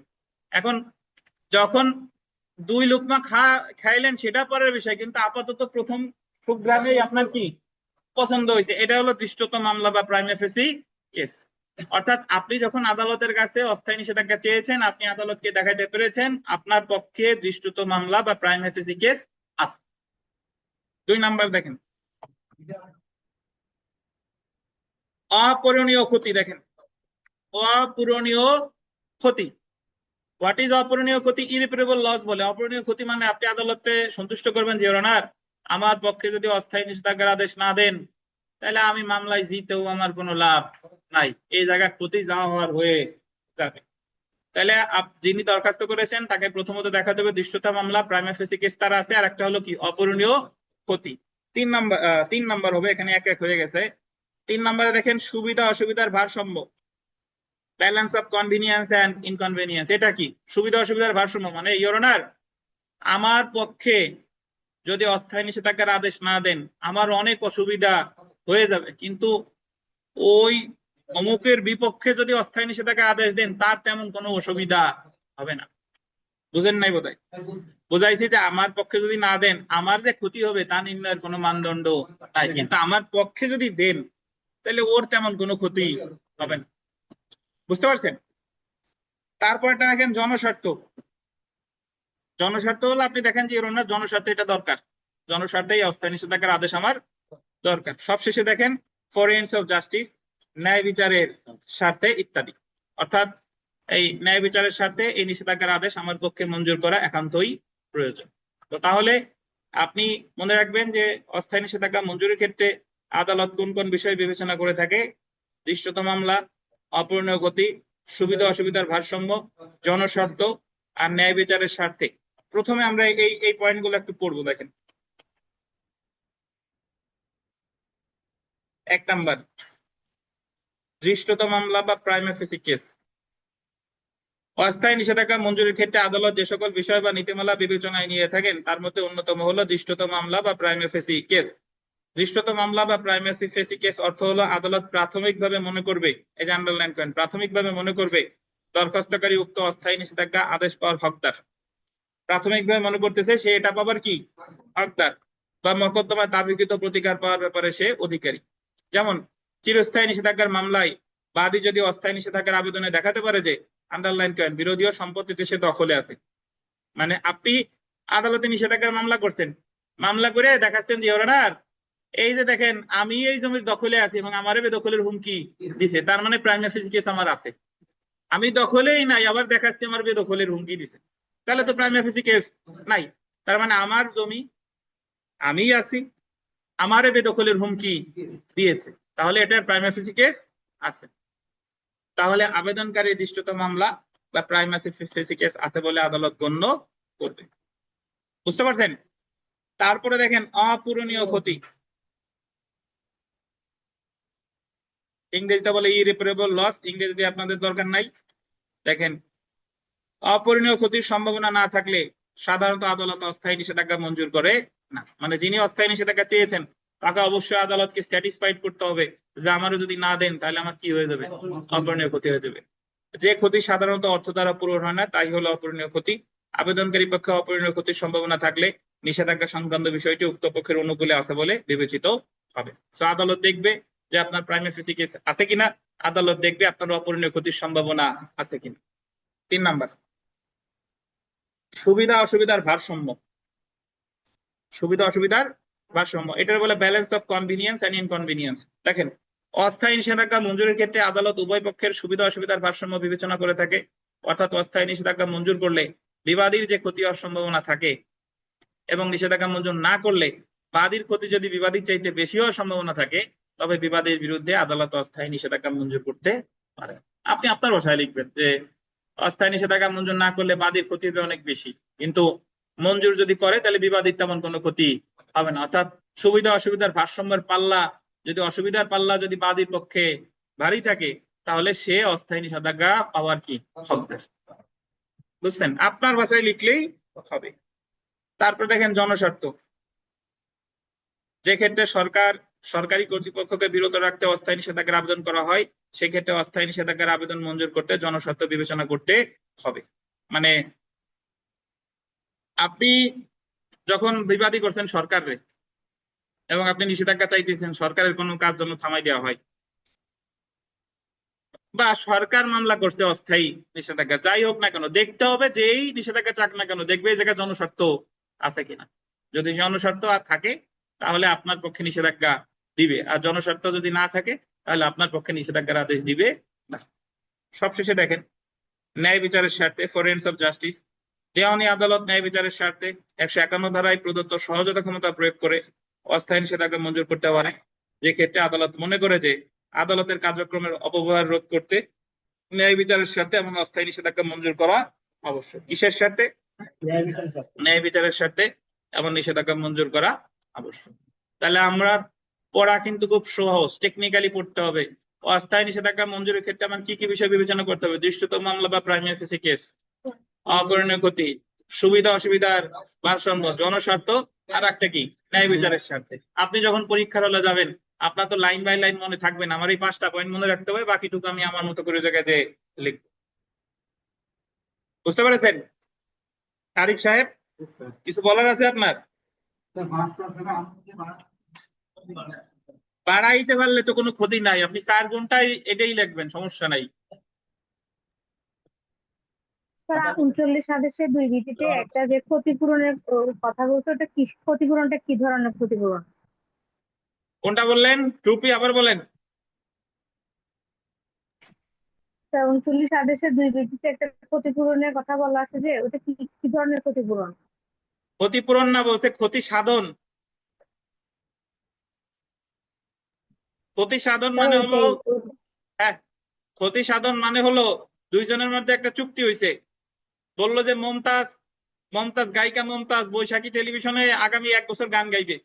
এখন যখন 2 লুকমা খাইলেন সেটা পরের বিষয়, কিন্তু আপাতত প্রথম সুঘ্রাণেই আপনার কি পছন্দ হয়েছে। এটা হলো দৃষ্টত মামলা বা প্রাইমা ফেসি কেস। অর্থাৎ আপনি যখন আদালতের কাছে অস্থায়ী নিষেধাজ্ঞা চেয়েছেন, আপনি আদালতকে দেখাইতে পেরেছেন আপনার পক্ষে দৃষ্টত মামলা বা প্রাইমা ফেসি কেস আছে। 2 নাম্বার দেখেন, অপূরণীয় ক্ষতি। দেখেন, অপূরণীয় ক্ষতি। হোয়াট ইজ অপূরণীয় ক্ষতি? ইরিপারেবল লস বলে। অপূরণীয় ক্ষতি মানে আপনি আদালতে সন্তুষ্ট করবেন যে অনার আমার পক্ষে যদি অস্থায়ী নিষেধাজ্ঞার আদেশ না দেন তাহলে আমি মামলায় জিতেও আমার কোনো লাভ নাই, এই জায়গায় ক্ষতি যা হওয়ার হয়ে যাবে। তাহলে যিনি দরখাস্ত করেছেন তাকে প্রথমত দেখাতে হবে দৃষ্টতা মামলা, প্রাইমা ফেসি কেস তার আছে, আর একটা হলো কি অপূরণীয় ক্ষতি। 3 নাম্বার হবে, এখানে এক এক হয়ে গেছে। 3 নাম্বারে দেখেন সুবিধা অসুবিধার ভারসাম্য, balance of convenience and inconvenience. এটা কি? সুবিধা অসুবিধার ভারসাম্য মানে ইওর অনার আমার পক্ষে যদি অস্থায়ী নিষেধাজ্ঞার আদেশ না দেন আমার অনেক অসুবিধা হয়ে যাবে, কিন্তু ওই অমুকের বিপক্ষে যদি অস্থায়ী নিষেধাজ্ঞার আদেশ দেন তার তেমন কোনো অসুবিধা হবে না। বুঝেন নাই বোধহয়? বুঝাইছি যে আমার পক্ষে যদি না দেন আমার যে ক্ষতি হবে তা নির্ণয়ের কোনো মানদণ্ড নাই, কিন্তু আমার পক্ষে যদি দেন তাহলে ওর তেমন কোনো ক্ষতি হবে না। বুঝতে পারছেন? তারপরটা দেখেন জনস্বার্থ। জনস্বার্থ হলো আপনি দেখেন যে ওনার জনস্বার্থে এটা দরকার, জনস্বার্থে এই অস্থায়ী নিষেধাজ্ঞার আদেশ আমার দরকার। সবশেষে দেখেন ফর এন্ডস অফ জাস্টিস, ন্যায় বিচারের স্বার্থে ইত্যাদি। অর্থাৎ এই ন্যায় বিচারের স্বার্থে এই নিষেধাজ্ঞার আদেশ আমার পক্ষে মঞ্জুর করা একান্তই প্রয়োজন। তো তাহলে আপনি মনে রাখবেন যে অস্থায়ী নিষেধাজ্ঞা মঞ্জুরের ক্ষেত্রে আদালত কোন কোন বিষয় বিবেচনা করে থাকে: দৃষ্টত মামলা, অপূরণীয় গতি, সুবিধা অসুবিধার ভারসাম্য, জনস্বার্থ আর ন্যায় বিচারের স্বার্থে। প্রথমে আমরা এই পয়েন্টগুলো একটু পড়বো। দেখেন, 1 নাম্বার দৃষ্টত মামলা বা প্রাইমা ফেসি কেস। অস্থায়ী নিষেধাজ্ঞা মঞ্জুরির ক্ষেত্রে আদালত যে সকল বিষয় বা নীতিমালা বিবেচনায় নিয়ে থাকেন তার মধ্যে অন্যতম হলো দৃষ্টত মামলা বা প্রাইমা ফেসি কেস। দৃষ্টত মামলা বা প্রাইমা ফেসি কেস অর্থ হলো আদালত প্রাথমিকভাবে মনে করবে, এই যে আন্ডারলাইন করেন, প্রাথমিকভাবে মনে করবে দরখাস্তকারী উক্ত অস্থায়ী নিষেধাজ্ঞা আদেশ পাওয়ার হকদার। প্রাথমিকভাবে মনে করতেছে সে এটা পাবার কি হকদার, বা মকদ্দমায় দাবিকৃত প্রতিকার পাওয়ার ব্যাপারে সে অধিকারী। যেমন চিরস্থায়ী নিষেধাজ্ঞার মামলায় বাদী যদি অস্থায়ী নিষেধাজ্ঞার আবেদনে দেখাতে পারে যে আন্ডারলাইন করেন বিরোধীয় সম্পত্তিতে সে দখলে আছে, মানে আপনি আদালতে নিষেধাজ্ঞার মামলা করছেন, মামলা করে দেখাচ্ছেন যে ওনার এই যে দেখেন আমি এই জমির দখলে আছি এবং আমার বেদখলের হুমকি দিছে, তার মানে প্রাইমা ফেসি কেস আমার আছে। আমি দখলেই নাই আবার দেখাচ্ছি আমার বেদখলের হুমকি দিছে, তাহলে তো প্রাইমা ফেসি কেস নাই। তার মানে আমার জমি আমি আছি, আমারে বেদখলের হুমকি দিয়েছে, তাহলে এটার প্রাইমা ফেসি কেস আছে। তাহলে আবেদনকারী দৃষ্টত মামলা বা প্রাইমা ফেসি কেস আছে বলে আদালত গণ্য করবে। বুঝতে পারছেন? তারপরে দেখেন অপূরণীয় ক্ষতি, ইংরেজিতে বলে ইরিপারেবল লস, ইংরেজিতে আপনাদের দরকার নাই। দেখেন, অপূরণীয় ক্ষতির সম্ভাবনা না থাকলে সাধারণত আদালত অস্থায়ী নিষেধাজ্ঞা মঞ্জুর করে না। মানে যিনি অস্থায়ী নিষেধাজ্ঞা চেয়েছেন তাকে অবশ্যই আদালতকে স্যাটিসফাইড করতে হবে যে আমারও যদি না দেন তাহলে আমার কি হয়ে যাবে, অপূরণীয় ক্ষতি হয়ে যাবে। যে ক্ষতি সাধারণত অর্থ দ্বারা পূরণ হয় না তাই হলো অপূরণীয় ক্ষতি। আবেদনকারী পক্ষে অপূরণীয় ক্ষতির সম্ভাবনা থাকলে নিষেধাজ্ঞা সংক্রান্ত বিষয়টি উক্ত পক্ষের অনুকূলে আছে বলে বিবেচিত হবে। তো আদালত দেখবে যে আপনার প্রাইমা ফেসি কেস আছে কিনা, আদালত দেখবে আপনার অপূরণীয় ক্ষতির সম্ভাবনা আছে কিনা। 3 নাম্বার সুবিধা অসুবিধার ভারসাম্য। সুবিধা অসুবিধার ভারসাম্য, এটার বলে balance of convenience and inconvenience. দেখেন, অস্থায়ী নিষেধাজ্ঞা মঞ্জুরের ক্ষেত্রে আদালত উভয় পক্ষের সুবিধা অসুবিধার ভারসাম্য বিবেচনা করে থাকে। অর্থাৎ অস্থায়ী নিষেধাজ্ঞা মঞ্জুর করলে বিবাদীর যে ক্ষতি হওয়ার সম্ভাবনা থাকে এবং নিষেধাজ্ঞা মঞ্জুর না করলে বাদীর ক্ষতি যদি বিবাদীর চাইতে বেশি হওয়ার সম্ভাবনা থাকে তবে বিবাদীর বিরুদ্ধে আদালত অস্থায়ী নিষেধাজ্ঞা মঞ্জুর করতে পারে। আপনি আপনার ভাষায় লিখবেন যে অস্থায়ী নিষেধাজ্ঞা মঞ্জুর না করলে বাদীর ক্ষতি হবে অনেক বেশি, কিন্তু মঞ্জুর যদি করে তাহলে বিবাদীর তেমন কোনো ক্ষতি হবে না। অর্থাৎ সুবিধা অসুবিধার ভারসাম্যের পাল্লা যদি অসুবিধার পাল্লা যদি বাদীর পক্ষে ভারী থাকে, তাহলে সে অস্থায়ী নিষেধাজ্ঞা পাওয়ার কি হকদার। বুঝছেন? আপনার ভাষায় লিখলেই হবে। তারপর দেখেন জনস্বার্থ, যে ক্ষেত্রে সরকারি কর্তৃপক্ষকে বিরত রাখতে অস্থায়ী নিষেধাজ্ঞার আবেদন করা হয়, সেক্ষেত্রে অস্থায়ী নিষেধাজ্ঞার আবেদন মঞ্জুর করতে জনস্বার্থ বিবেচনা করতে হবে। মানে আপনি যখন বিবাদী করছেন সরকারে এবং আপনি নিষেধাজ্ঞা চাইতেছেন সরকারের কোনো কাজ যেন থামাই দেওয়া হয়, বা সরকার মামলা করছে অস্থায়ী নিষেধাজ্ঞা, যাই হোক না কেন দেখতে হবে যে এই নিষেধাজ্ঞা চাক না কেন দেখবে এই জায়গায় জনস্বার্থ আছে কিনা। যদি জনস্বার্থ থাকে তাহলে আপনার পক্ষে নিষেধাজ্ঞা দিবে, আর জনস্বার্থ যদি না থাকে তাহলে আপনার পক্ষে নিষেধাজ্ঞার আদেশ দিবে না। সবশেষে দেখেন ন্যায় বিচারের স্বার্থে, ফরেন্স অফ জাস্টিস, দেওয়ানি আদালত ন্যায় বিচারের স্বার্থে 151 ধারায় প্রদত্ত সহজতা ক্ষমতা প্রয়োগ করে অস্থায়ী নিষেধাজ্ঞা মঞ্জুর করতে পারে, যে ক্ষেত্রে আদালত মনে করে যে আদালতের কার্যক্রমের অপব্যবহার রোধ করতে ন্যায় বিচারের স্বার্থে এমন অস্থায়ী নিষেধাজ্ঞা মঞ্জুর করা আবশ্যক। কিসের স্বার্থে? ন্যায় বিচারের স্বার্থে এমন নিষেধাজ্ঞা মঞ্জুর করা আবশ্যক। তাহলে আমরা পড়া কিন্তু খুব সহজ, টেকনিক্যালি পড়তে হবে। অস্থায়ী নিষেধাজ্ঞা মঞ্জুরের ক্ষেত্রে আমার কি কি বিষয় বিবেচনা করতে হবে? দৃশ্যত মামলা বা প্রাইমারি ফেসি কেস, অপরিণয় ক্ষতি, সুবিধা অসুবিধার ভারসাম্য, জনস্বার্থ, আর একটা কি ন্যায় বিচারের স্বার্থে। আপনি যখন পরীক্ষার হলে যাবেন আপনার তো লাইন বাই লাইন মনে থাকবে না, আমার এই 5টা পয়েন্ট মনে রাখতে হবে, বাকিটুকু আমি আমার মতো করে জায়গায় যে লিখবো। বুঝতে পেরেছেন? আরিফ সাহেব কিছু বলার আছে আপনার? বাড়াইতে পারলে তো কোনো ক্ষতি নাই, আপনি 4 ঘন্টায় এটাই লিখবেন, সমস্যা নাই। তারা 39 আদেশের 2 বিটিতে একটা যে ক্ষতিপূরণের কথা বলছে, ওটা কি ক্ষতিপূরণটা, কি ধরনের ক্ষতিপূরণ? কোনটা বললেন? টুপি আবার বলেন। 39 আদেশের 2 বিটিতে একটা ক্ষতিপূরণের কথা বলা আছে, যে ওটা কি কি ধরনের ক্ষতিপূরণ? ক্ষতিপূরণ না, বলছে ক্ষতি সাধন। ক্ষতি সাধন মানে হলো, হ্যাঁ, ক্ষতি সাধন মানে হলো দুইজনের মধ্যে একটা চুক্তি হয়েছে। বললো যে মমতাজ গায়িকা মমতাজ বৈশাখী টেলিভিশনে আগামী 1 বছর গান গাইবে,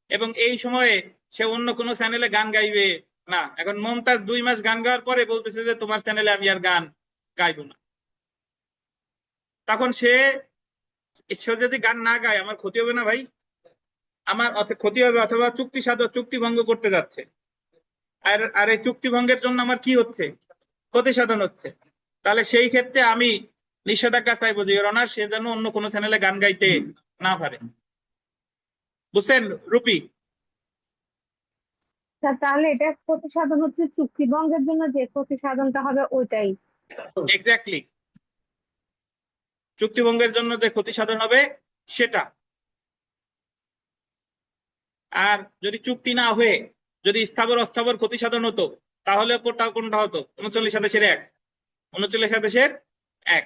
এবং এই সময়ে সে অন্য কোনো চ্যানেলে গান গাইবে না। এখন মমতাজ 2 মাস গান গাওয়ার পরে বলতেছে যে তোমার চ্যানেলে আমি আর গান গাইবো না। তখন সে যদি গান না গায় আমার ক্ষতি হবে না ভাই? আমার ক্ষতি হবে, অথবা চুক্তি ভঙ্গ করতে যাচ্ছে, আর এই চুক্তি ভঙ্গের জন্য আমার কি হচ্ছে? ক্ষতি সাধন হচ্ছে। তাহলে সেই ক্ষেত্রে আমি নিষেধাজ্ঞা চাইবো যে অনার সে যেন অন্য কোনো চ্যানেলে গান গাইতে না পারে। বুঝছেন রুপি? তাহলে এটা ক্ষতি সাধন হচ্ছে চুক্তি ভঙ্গের জন্য যে ক্ষতি সাধনটা হবে ওইটাই। এক্স্যাক্টলি, চুক্তি ভঙ্গের জন্য যে ক্ষতি সাধন হবে সেটা। আর যদি চুক্তি না হয়ে যদি স্থাবর অস্থাবর ক্ষতি সাধন হতো তাহলে কোনটা হতো? 39 আদেশের 1। 39 আদেশের 1।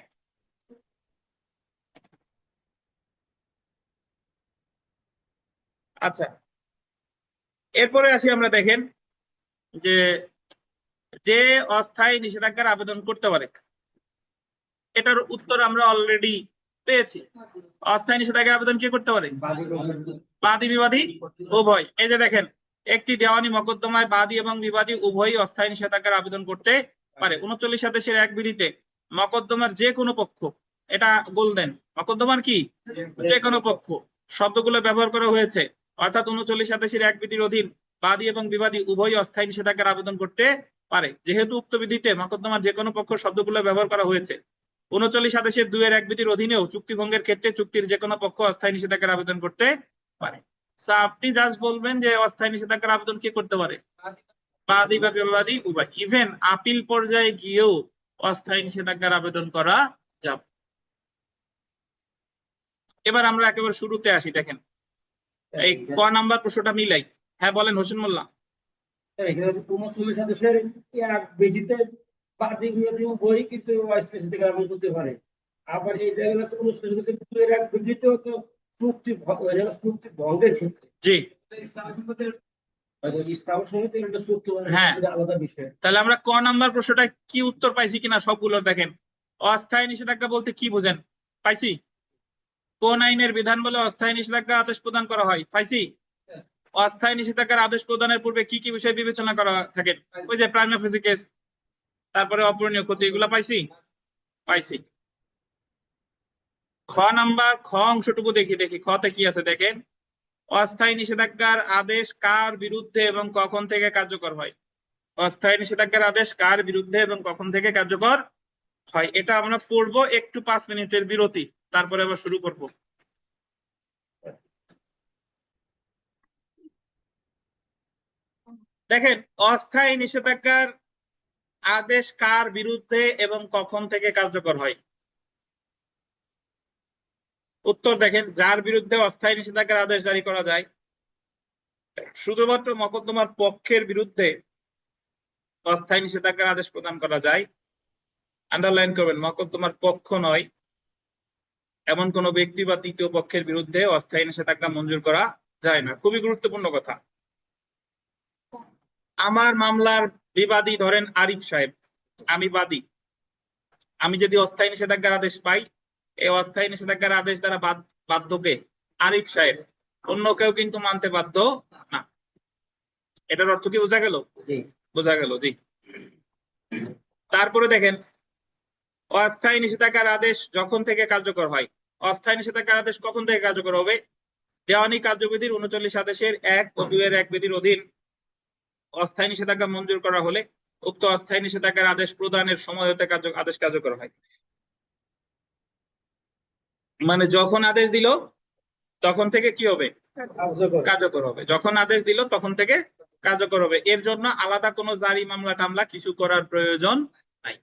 আচ্ছা, এরপরে আসি আমরা, দেখেন যে যে অস্থায়ী নিষেধাজ্ঞার আবেদন করতে পারে, এটার উত্তর আমরা অলরেডি পেয়েছি। অস্থায়ী নিষেধাজ্ঞার আবেদন কে করতে পারে? বাদী বিবাদী উভয়। এই যে দেখেন, একটি দেওয়ানি মকদ্দমায় বাদী এবং বিবাদী উভয়ই অস্থায়ী নিষেধাজ্ঞার আবেদন করতে পারে। 39 আদেশের 1 বিধিতে মকদ্দমার যে কোনো পক্ষ, এটা বললেন মকদ্দমার কি যে কোনো পক্ষ শব্দগুলো ব্যবহার করা হয়েছে, অর্থাৎ 39 আদেশের 1 বিধির অধীন বাদী এবং বিবাদী উভয়ই অস্থায়ী নিষেধাজ্ঞার আবেদন করতে পারে। যেহেতু উক্ত বিধিতে মকদ্দমার যে কোনো পক্ষ শব্দগুলো ব্যবহার করা হয়েছে, 39 আদেশের 2 এর 1 বিধির অধীনেও চুক্তি ভঙ্গের ক্ষেত্রে চুক্তির যে কোনো পক্ষ অস্থায়ী নিষেধাজ্ঞার আবেদন করতে পারে। আপনি জাস্ট বলবেন যে অস্থায়ী নিষেধাজ্ঞার আবেদন কে করতে পারে? বাদী বা বিবাদী উভয়। ইভেন আপিল পর্যায়ে গিয়েও অস্থায়ী নিষেধাজ্ঞার আবেদন করা যাবে। এবার আমরা একেবারে শুরুতে আসি, দেখেন এই ক নাম্বার প্রশ্নটা মিলাই। হ্যাঁ বলেন হোসেন মোল্লা। এখানে 39 আদেশের 1 বিধিতে বাদী বিবাদী উভয়ই কিন্তু অস্থায়ী নিষেধাজ্ঞা আবেদন করতে পারে। আবার এই জায়গায় 39 আদেশের 2 এর 1 বিধিতেও তো চুক্তি ভঙ্গের ক্ষেত্রে জি স্থাবর সমিতির একটা চুক্তি হ্যাঁ, আলাদা বিষয়। তাহলে আমরা ক নাম্বার প্রশ্নটা কি উত্তর পাইছি কিনা সবগুলোর দেখেন। অস্থায়ী নিষেধাজ্ঞা বলতে কি বোঝেন? পাইছি। কোন আইনের বিধান বলে অস্থায়ী নিষেধাজ্ঞা আদেশ প্রদান করা হয়? পাইছি। অস্থায়ী নিষেধাজ্ঞার আদেশ প্রদানের পূর্বে কি কি বিষয় বিবেচনা করা থাকে? ওই যে প্রাইমা ফেসি কেস, তারপরে অপূরণীয় ক্ষতি, এগুলা পাইছি। পাইছি। খ নাম্বার, খ অংশটুকু দেখি খতে কি আছে দেখেন। অস্থায়ী নিষেধাজ্ঞার আদেশ কার বিরুদ্ধে এবং কখন থেকে কার্যকর হয়? অস্থায়ী নিষেধাজ্ঞার আদেশ কার বিরুদ্ধে এবং কখন থেকে কার্যকর হয়, এটা আমরা পড়বো। একটু 5 মিনিটের বিরতি, তারপরে আবার শুরু করব। দেখেন, অস্থায়ী নিষেধাজ্ঞার আদেশ কার বিরুদ্ধে এবং কখন থেকে কার্যকর হয়? উত্তর দেখেন, যার বিরুদ্ধে অস্থায়ী নিষেধাজ্ঞার আদেশ জারি করা যায়, শুধুমাত্র মকদ্দমার পক্ষের বিরুদ্ধে অস্থায়ী নিষেধাজ্ঞার আদেশ প্রদান করা যায়। আন্ডারলাইন করবেন, মকদ্দমার পক্ষ নয় এমন কোন ব্যক্তি বা তৃতীয় পক্ষের বিরুদ্ধে অস্থায়ী নিষেধাজ্ঞা মঞ্জুর করা যায় না। খুবই গুরুত্বপূর্ণ কথা। আমার মামলার বিবাদী ধরেন আরিফ সাহেব, আমি বাদী। আমি যদি অস্থায়ী নিষেধাজ্ঞার আদেশ পাই, এই অস্থায়ী নিষেধাজ্ঞার আদেশ দ্বারা বাধ্যকে আরিফ সাহেব, অন্য কেউ কিন্তু মানতে বাধ্য না। এটার অর্থ কি বোঝা গেল? বোঝা গেল, জি। তারপরে দেখেন, অস্থায়ী নিষেধাজ্ঞার আদেশ যখন থেকে কার্যকর হয়। অস্থায়ী নিষেধাজ্ঞার আদেশ কখন থেকে কার্যকর হবে? দেওয়ানি কার্যবিধির 39 আদেশের 1 ও 2 এর 1 বিধির অধীন অস্থায়ী নিষেধাজ্ঞা মঞ্জুর করা হলে উক্ত অস্থায়ী নিষেধাজ্ঞার আদেশ প্রদানের সময় হতে আদেশ কার্যকর হয়। মানে যখন আদেশ দিল তখন থেকে কি হবে? কার্যকর হবে। যখন আদেশ দিল তখন থেকে কার্যকর হবে। এর জন্য আলাদা কোনো জারি মামলা টামলা কিছু করার প্রয়োজন নাই।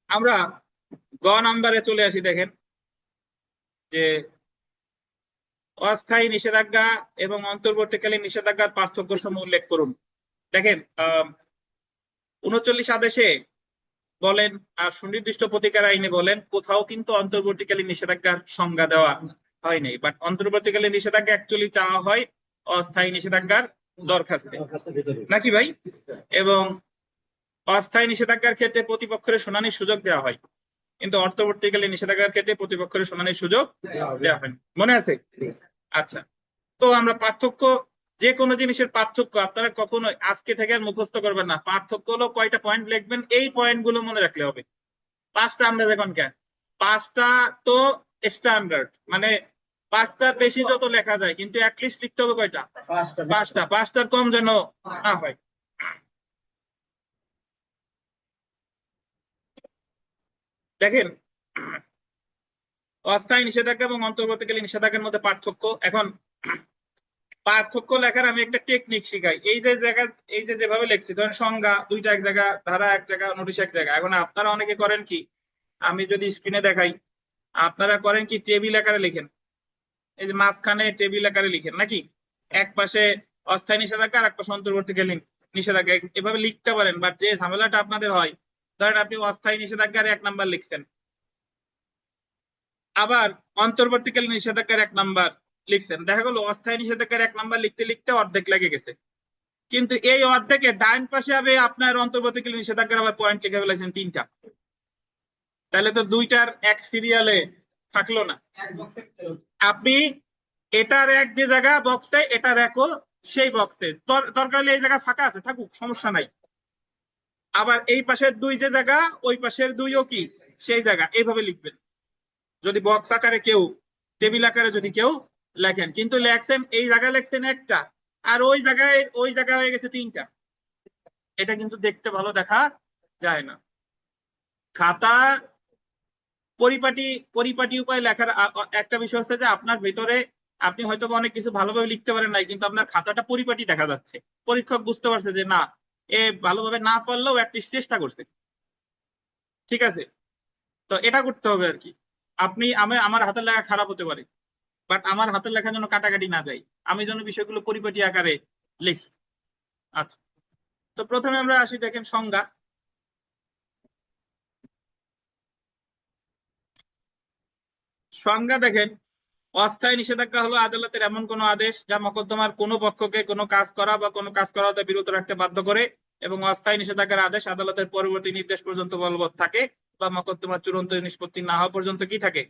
আমরা গ নাম্বারে চলে আসি। দেখেন যে অস্থায়ী নিষেধাজ্ঞা এবং অন্তর্বর্তীকালীন নিষেধাজ্ঞার পার্থক্য সমূহ উল্লেখ করুন। দেখেন, 39 আদেশে বলেন আর সুনির্দিষ্ট প্রতিকার আইনে বলেন, কোথাও কিন্তু অন্তর্বর্তীকালীন নিষেধাজ্ঞার সংজ্ঞা দেওয়া হয়নি। বাট অন্তর্বর্তীকালীন নিষেধাজ্ঞা অ্যাকচুয়ালি চাওয়া হয় অস্থায়ী নিষেধাজ্ঞার দরখাস্তে, নাকি ভাই? এবং অস্থায়ী নিষেধাজ্ঞার ক্ষেত্রে প্রতিপক্ষের শুনানির সুযোগ দেওয়া হয়, কিন্তু অন্তর্বর্তীকালীন নিষেধাজ্ঞার ক্ষেত্রে প্রতিপক্ষের শুনানির সুযোগ দেওয়া হয়। মনে আছে? আচ্ছা, তো আমরা পার্থক্য, যে কোনো জিনিসের পার্থক্য আপনারা কখনো আজকে থেকে আর মুখস্থ করবেন না। পার্থক্য হলো কয়টা পয়েন্ট লিখবেন, এই পয়েন্ট গুলো মনে রাখলে হবে। 5টা আমরা দেখুন কেন, 5টা তো স্ট্যান্ডার্ড, মানে 5টার বেশি যত লেখা যায়, কিন্তু অ্যাটলিস্ট লিখতে হবে কয়টা? 5টা। 5টার কম যেন না হয়। দেখেন, অস্থায়ী নিষেধাজ্ঞা এবং অন্তর্বর্তীকালীন নিষেধাজ্ঞার মধ্যে পার্থক্য। এখন পার্থক্য লেখার আমি একটা টেকনিক শিখাই। এই যে জায়গা, এই যে যেভাবে লিখছি, ধরেন সংজ্ঞা দুইটা এক জায়গা, ধারা এক জায়গা, নোটিশ এক জায়গা। এখন আপনারা অনেকে করেন কি, আমি যদি স্ক্রিনে দেখাই, আপনারা করেন কি টেবিল আকারে লিখেন, এই যে মাঝখানে টেবিল আকারে লিখেন, নাকি? এক পাশে অস্থায়ী নিষেধাজ্ঞা আর এক পাশে অন্তর্বর্তীকালীন নিষেধাজ্ঞা, এভাবে লিখতে পারেন। বাট যে ঝামেলাটা আপনাদের হয়, ধরেন আপনি অস্থায়ী নিষেধাজ্ঞার 1 নাম্বার লিখছেন, আবার অন্তর্বর্তীকালীন নিষেধাজ্ঞার 1 নাম্বার লিখছেন, দেখা গেল অস্থায়ী নিষেধাজ্ঞার 1 নাম্বার লিখতে লিখতে অর্ধেক লেগে গেছে। কিন্তু এই অর্ধেকে ডাইন পাশে হবে আপনার অন্তর্বর্তীকালীন নিষেধাজ্ঞার আবার পয়েন্ট লিখে ফেলেছেন 3টা, তাহলে তো 2টার এক সিরিয়ালে থাকলো না। আপনি এটার এক যে জায়গা বক্সে, এটার একও সেই বক্সে, দরকার হলে এই জায়গা ফাঁকা আছে থাকুক, সমস্যা নাই। আবার এই পাশের 2 যে জায়গা, ওই পাশের 2ও কি সেই জায়গা, এইভাবে লিখবেন। যদি বক্স আকারে কেউ, টেবিল আকারে যদি কেউ লেখেন, কিন্তু লেখছেন এই জায়গায় লেখছেন একটা, আর ওই জায়গায় হয়ে গেছে 3টা, এটা কিন্তু দেখতে ভালো দেখা যায় না। খাতা পরিপাটি উপায় লেখার একটা বিষয় হচ্ছে যে আপনার ভেতরে আপনি হয়তো অনেক কিছু ভালোভাবে লিখতে পারেন নাই, কিন্তু আপনার খাতাটা পরিপাটি দেখা যাচ্ছে। পরীক্ষক বুঝতে পারছে যে না, এ ভালোভাবে না পারলেও অ্যাটলিস্ট চেষ্টা করছে। ঠিক আছে, তো এটা করতে হবে আর কি। আমার হাতের লেখা খারাপ হতে পারে, বাট আমার হাতের লেখা যেন কাটাকাটি না যায়, আমি যেন বিষয়গুলো পরিপাটি আকারে লিখি। আচ্ছা, তো প্রথমে আমরা আসি, দেখেন সংজ্ঞা। সংজ্ঞা দেখেন, অস্থায়ী নিষেধাজ্ঞা হলো আদালতের এমন কোন আদেশ যা মকদ্দমার কোনো পক্ষকে কোনো কাজ করা বা কোনো কাজ করা হতে বিরত রাখতে বাধ্য করে এবং অস্থায়ী নিষেধাজ্ঞার আদেশ আদালতের পরবর্তী নির্দেশ পর্যন্ত বলবৎ থাকে বা মকদ্দমার চূড়ান্ত নিষ্পত্তি না হওয়া পর্যন্ত কি থাকে,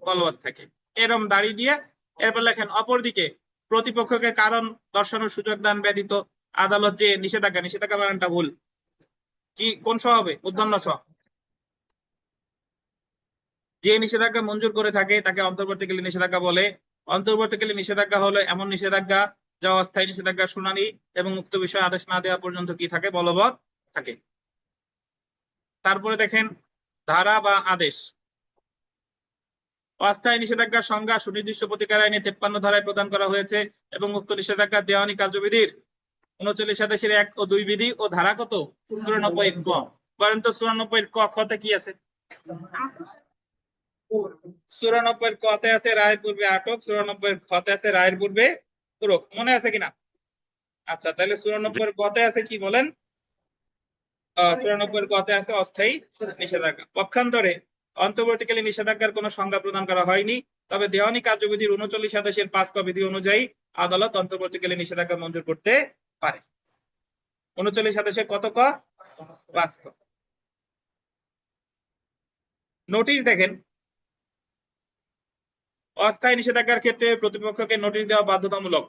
বলবৎ থাকে। এরম দাঁড়িয়ে দিয়ে এরপর লেখেন অপরদিকে প্রতিপক্ষকে কারণ দর্শানোর সুযোগ দান ব্যতীত আদালত যে নিষেধাজ্ঞা বানানটা ভুল, কি কোন সহ হবে, মূর্ধন্য স, যে নিষেধাজ্ঞা মঞ্জুর করে থাকে তাকে অন্তর্বর্তীকালীন নিষেধাজ্ঞা বলে। অন্তর্বর্তীকালীন নিষেধাজ্ঞা হলো এমন নিষেধাজ্ঞা যা অস্থায়ী নিষেধাজ্ঞার শুনানি এবং উক্ত বিষয়ে আদেশ না দেওয়া পর্যন্ত কি থাকে, বলবৎ থাকে। তারপরে দেখেন ধারা বা আদেশ। অস্থায়ী নিষেধাজ্ঞার সংজ্ঞা সুনির্দিষ্ট প্রতিকার আইনে 53 ধারায় প্রদান করা হয়েছে এবং উক্ত নিষেধাজ্ঞা দেওয়ানি কার্যবিধির 39 আদেশের 1 ও 2 বিধি ও ধারা কত 94 ক। বলেন তো 94 ক খতে কি আছে? 94 কতে আছে রায়ের পূর্বে আটক, 94 খতে আছে রায়ের পূর্বে পূরক। মনে আছে কিনা? আচ্ছা, তাহলে 94 কতে আছে কি বলেন? 94 কতে আছে অস্থায়ী নিষেধাজ্ঞা। পক্ষান্তরে অন্তর্বর্তীকালীন নিষেধাজ্ঞার কোনো সংজ্ঞা প্রদান করা হয়নি, তবে দেওয়ানি কার্যবিধির 39 আদেশের 5 ক বিধি অনুযায়ী আদালত অন্তর্বর্তীকালীন নিষেধাজ্ঞা মঞ্জুর করতে পারে। 39 আদেশের কত ক? 5 ক। নোটিশ দেখেন, অস্থায়ী নিষেধাজ্ঞার ক্ষেত্রে প্রতিপক্ষকে নোটিশ দেওয়া বাধ্যতামূলক।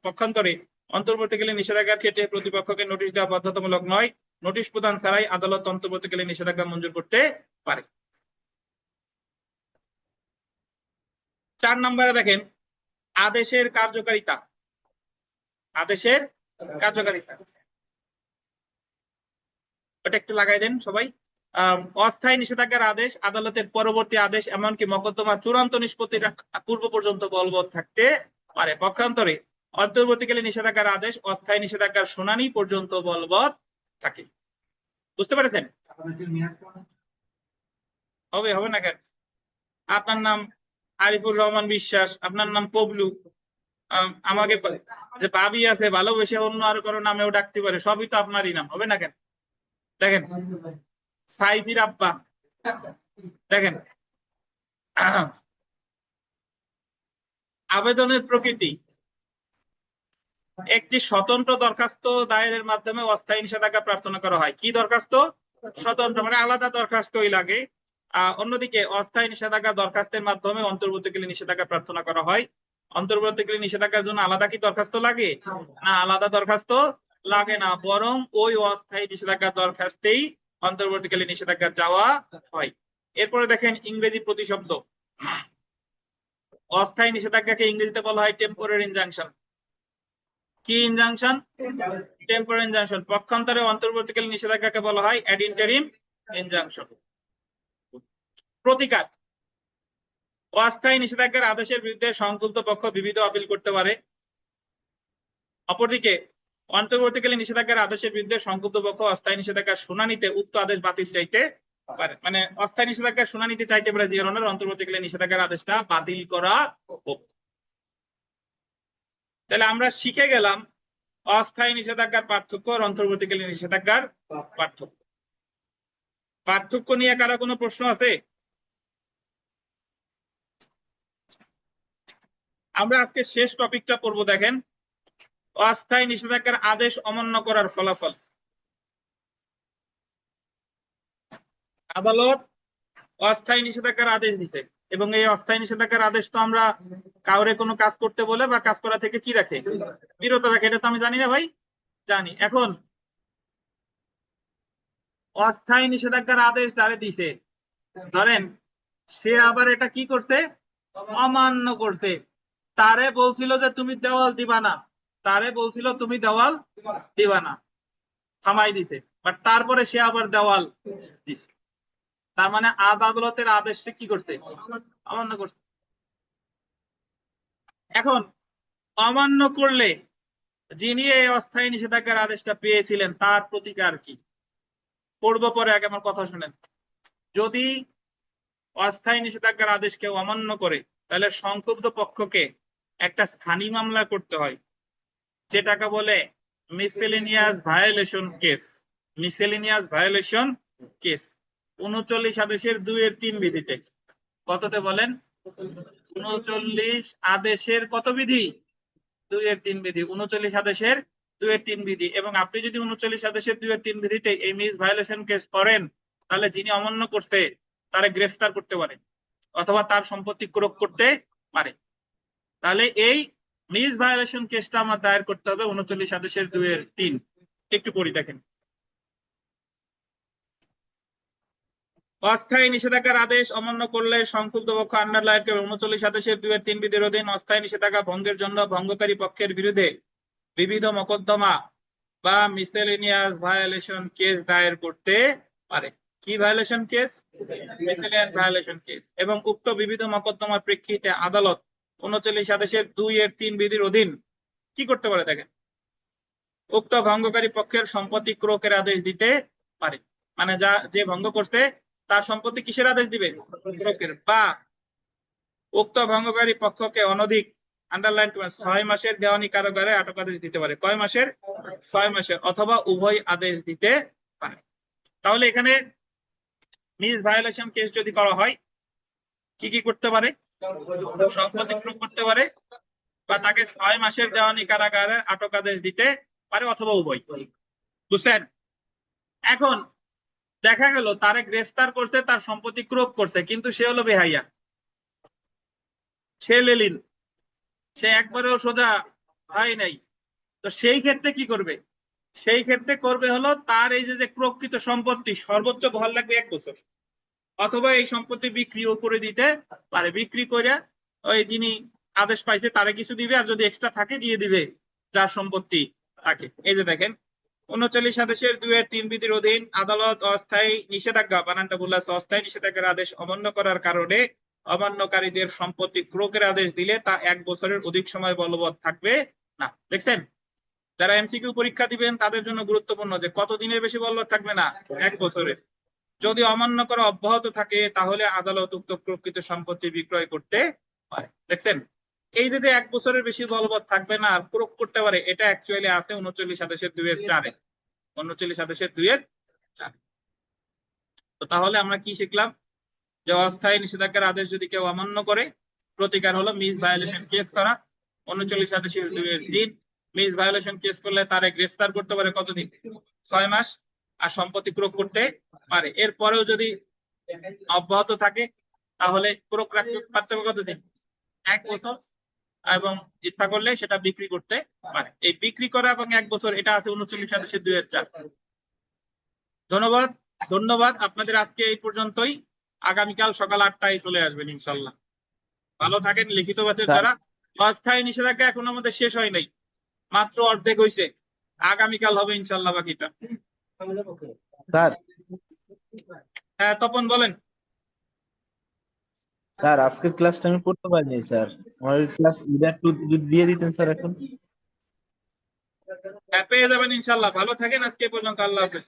পক্ষান্তরে অন্তর্বর্তীকালীন নিষেধাজ্ঞার ক্ষেত্রে প্রতিপক্ষকে নোটিশ দেওয়া বাধ্যতামূলক নয়। নোটিশ প্রদান ছাড়াই আদালত অন্তর্বর্তীকালীন নিষেধাজ্ঞা মঞ্জুর করতে পারে। 4 নম্বরে দেখেন আদেশের কার্যকারিতা। আদেশের কার্যকারিতা ওটা একটু লাগাই দেন সবাই। অস্থায়ী নিষেধাজ্ঞার আদেশ আদালতের পরবর্তী আদেশ এমনকি মকদ্দমা চূড়ান্ত নিষ্পত্তির পূর্ব পর্যন্ত বলবৎ থাকতে পারে। পক্ষান্তরে অন্তর্বর্তীকালীন নিষেধাজ্ঞার আদেশ অস্থায়ী নিষেধাজ্ঞার শুনানি পর্যন্ত বলবৎ থাকে। বুঝতে পেরেছেন? হবে না কেন? আপনার নাম আরিফুর রহমান বিশ্বাস, আপনার নাম পবলু, আমাকে যে ভাবি আছে ভালোবেসে অন্য আরো কারো নামেও ডাকতে পারে, সবই তো আপনারই নাম, হবে না কেন? দেখেন সাইফির আব্বা, দেখেন আবেদনের প্রকৃতি একটি স্বতন্ত্র দরখাস্ত দায়েরের মাধ্যমে অস্থায়ী নিষেধাজ্ঞা প্রার্থনা করা হয়। কি দরখাস্ত? স্বতন্ত্র, মানে আলাদা দরখাস্তই লাগে। অন্যদিকে অস্থায়ী নিষেধাজ্ঞা দরখাস্তের মাধ্যমে অন্তর্বর্তীকালীন নিষেধাজ্ঞা প্রার্থনা করা হয়। অন্তর্বর্তীকালীন নিষেধাজ্ঞার জন্য আলাদা কি দরখাস্ত লাগে? না, আলাদা দরখাস্ত লাগে না, বরং ওই অস্থায়ী নিষেধাজ্ঞার দরখাস্তেই অন্তর্বর্তীকালীন নিষেধাজ্ঞা যাওয়া হয়। এরপরে দেখেন ইংরেজি প্রতিশব্দ। অস্থায়ী নিষেধাজ্ঞাকে ইংরেজিতে বলা হয় টেম্পোরারি ইনজাংশন। কি ইনজাংশন? Temporary injunction. পক্ষান্তরে অন্তর্বর্তীকালীন নিষেধাজ্ঞাকে বলা হয় অ্যাড ইন্টারিম ইনজাংশন। প্রতিকার। অস্থায়ী নিষেধাজ্ঞার আদেশের বিরুদ্ধে সংক্ষুব্ধ পক্ষ বিবিধ আপিল করতে পারে। অপরদিকে অন্তর্বর্তীকালীন নিষেধাজ্ঞার আদেশের বিরুদ্ধে সংক্ষুব্ধ পক্ষ অস্থায়ী নিষেধাজ্ঞার শুনানিতে উক্ত আদেশ বাতিল চাইতে পারে। মানে অস্থায়ী নিষেধাজ্ঞার শুনানিতে চাইতে পারে যে ধরনের অন্তর্বর্তীকালীন নিষেধাজ্ঞার আদেশটা বাতিল করা হোক। তাহলে আমরা শিখে গেলাম অস্থায়ী নিষেধাজ্ঞার পার্থক্য আর অন্তর্বর্তীকালীন নিষেধাজ্ঞার পার্থক্য। পার্থক্য নিয়ে কারো কোনো প্রশ্ন আছে? আমরা আজকে শেষ টপিকটা পড়বো। দেখেন অস্থায়ী নিষেধাজ্ঞার আদেশ অমান্য করার ফলাফল। আদালত অস্থায়ী নিষেধাজ্ঞার আদেশ দিছে এবং এই অস্থায়ী নিষেধাজ্ঞার আদেশ তো আমরা কাউরে কোনো কাজ করতে বলে বা কাজ করা থেকে কি রাখে, বিরত রাখে। এটা তো আমি জানি না ভাই, জানি। এখন অস্থায়ী নিষেধাজ্ঞার আদেশ যারে দিছে, ধরেন সে আবার এটা কি করছে, অমান্য করছে। তারে বলছিল যে তুমি দেওয়াল দিবা না, তারে বলছিল তুমি দেওয়াল দিবা না, থামাই দিছে, বাট তারপরে সে আবার দেওয়াল দিছে। তার মানে আদালতের আদেশ কি করছে, অমান্য করছে। এখন অমান্য করলে যিনি এই অস্থায়ী নিষেধাজ্ঞার আদেশটা পেয়েছিলেন তার প্রতিকার কি পড়বো পরে, আগে আমার কথা শুনেন। যদি অস্থায়ী নিষেধাজ্ঞার আদেশ কেউ অমান্য করে তাহলে সংক্ষুব্ধ পক্ষকে একটা স্থায়ী মামলা করতে হয়, যেটাকে বলে miscellaneous violation case. Miscellaneous violation case 39 আদেশের 2-3 বিধিতে। কততে বলেন? 39 আদেশের কত বিধি? 2-3 বিধি। 39 আদেশের 2-3 বিধি, এবং আপনি যদি 39 আদেশের 2-3 বিধিতে এই মিস ভায়োলেশন কেস করেন, তাহলে যিনি অমান্য করতে তারে গ্রেফতার করতে পারে অথবা তার সম্পত্তি ক্রোক করতে পারে। তাহলে এই মিস ভায়োলেশন কেসটা আমার দায়ের করতে হবে 39 আদেশের 2-3। একটু পড়ি দেখেন। অস্থায়ী নিষেধাজ্ঞার আদেশ অমান্য করলে সংক্ষুব্ধ পক্ষ আন্ডারলাইন করে 39 আদেশের 2-3 বিধির অধীন অস্থায়ী নিষেধাজ্ঞা ভঙ্গের জন্য ভঙ্গকারী পক্ষের বিরুদ্ধে বিবিধ মোকদ্দমা বা মিসেলেনিয়াস ভায়োলেশন কেস দায়ের করতে পারে। কি violation case? Miscellaneous violation case. এবং উক্ত বিবিধ মোকদ্দমার প্রেক্ষিতে আদালত 39 আদেশের 2-3 বিধির অধীন কি করতে পারে দেখেন, উক্ত ভঙ্গকারী পক্ষের সম্পত্তি ক্রোকের আদেশ দিতে পারে। মানে যে ভঙ্গ করছে তার সম্পত্তি কিসের আদেশ দিবে? ক্রোকের। বা উক্ত ভঙ্গকারী পক্ষকে অনধিক আন্ডারলাইন 6 মাসের দেওয়ানি কারাগারে আটক আদেশ দিতে পারে। কয় মাসের? 6 মাসের, অথবা উভয় আদেশ দিতে পারে। তাহলে এখানে মিস ভায়োলেশন কেস যদি করা হয় কি কি করতে পারে? সম্পত্তি ক্রোক করতে পারে, বা তাকে 6 মাসের দেওয়ানি কারাগারে আটক আদেশ দিতে পারে, অথবা উভয়। বুঝছেন? এখন দেখা গেল তারে গ্রেফতার করছে, তার সম্পত্তি ক্রোক করছে, কিন্তু সে হলো বেহাইয়া, সে লেলিন, সে একবারেও সোজা হয় নাই। তো সেই ক্ষেত্রে কি করবে? সেই ক্ষেত্রে করবে হলো তার এই যে ক্রোককৃত সম্পত্তি সর্বোচ্চ বহাল লাগবে 1 বছর, অথবা এই সম্পত্তি বিক্রিও করে দিতে পারে। বিক্রি করে ওই যিনি আদেশ পাইছে তারে কিছু দিবে, আর যদি এক্সট্রা থাকে দিয়ে দিবে যার সম্পত্তি থাকে। এই যে দেখেন 39 আদেশের 2-3 বিধির অধীন আদালত অস্থায়ী নিষেধাজ্ঞা, বানানটা বললে অস্থায়ী নিষেধাজ্ঞার আদেশ অমান্য করার কারণে অমান্যকারীদের সম্পত্তি ক্রোকের আদেশ দিলে তা 1 বছরের অধিক সময় বলবৎ থাকবে না। দেখছেন, যারা এমসিকিউ পরীক্ষা দিবেন তাদের জন্য গুরুত্বপূর্ণ যে কত দিনের বেশি বলবৎ থাকবে না? 1 বছরের। যদি অমান্য করা অব্যাহত থাকে তাহলে আদালত উক্ত প্রকৃত সম্পত্তি বিক্রয় করতে পারে। দেখছেন, এই যে 1 বছরের বেশি বলবৎ থাকবে না আর ক্রোক করতে পারে, এটা অ্যাকচুয়ালি আছে 39 আদেশের 2-4-এ। 39 আদেশের 2-4। তো তাহলে আমরা কি শিখলাম? যে অস্থায়ী নিষেধাজ্ঞার আদেশ যদি কেউ অমান্য করে, প্রতিকার হলো মিস ভায়োলেশন কেস করা। 39 আদেশের 2-3 মিস ভায়োলেশন কেস করলে তারে গ্রেফতার করতে পারে কতদিন? 6 মাস, আর সম্পত্তি ক্রোক করতে পারে। এরপরেও যদি অব্যাহত থাকে তাহলে ক্রোক রাখতে পারতে হবে কতদিন? 1 বছর, এবং ইচ্ছা করলে সেটা বিক্রি করতে পারে। এই বিক্রি করা এবং 1 বছর, এটা আছে 39 আদেশের 2-4। ধন্যবাদ। ধন্যবাদ আপনাদের। আজকে এই পর্যন্তই। আগামীকাল সকাল 8টায় চলে আসবেন ইনশাল্লাহ। ভালো থাকেন। লিখিত ব্যাচের যারা, অস্থায়ী নিষেধাজ্ঞা এখন আমাদের শেষ হয় নাই, মাত্র অর্ধেক হয়েছে। আগামীকাল হবে ইনশাল্লাহ বাকিটা। স্যার হ্যাঁ তপন বলেন। স্যার আজকের ক্লাসটা আমি পড়তে পারিনি স্যার, আমার ক্লাস একটু যদি দিয়ে দিতেন স্যার এখন। হ্যাঁ পেয়ে যাবেন ইনশাল্লাহ। ভালো থাকেন। আজকে এই পর্যন্ত। আল্লাহ হাফেজ।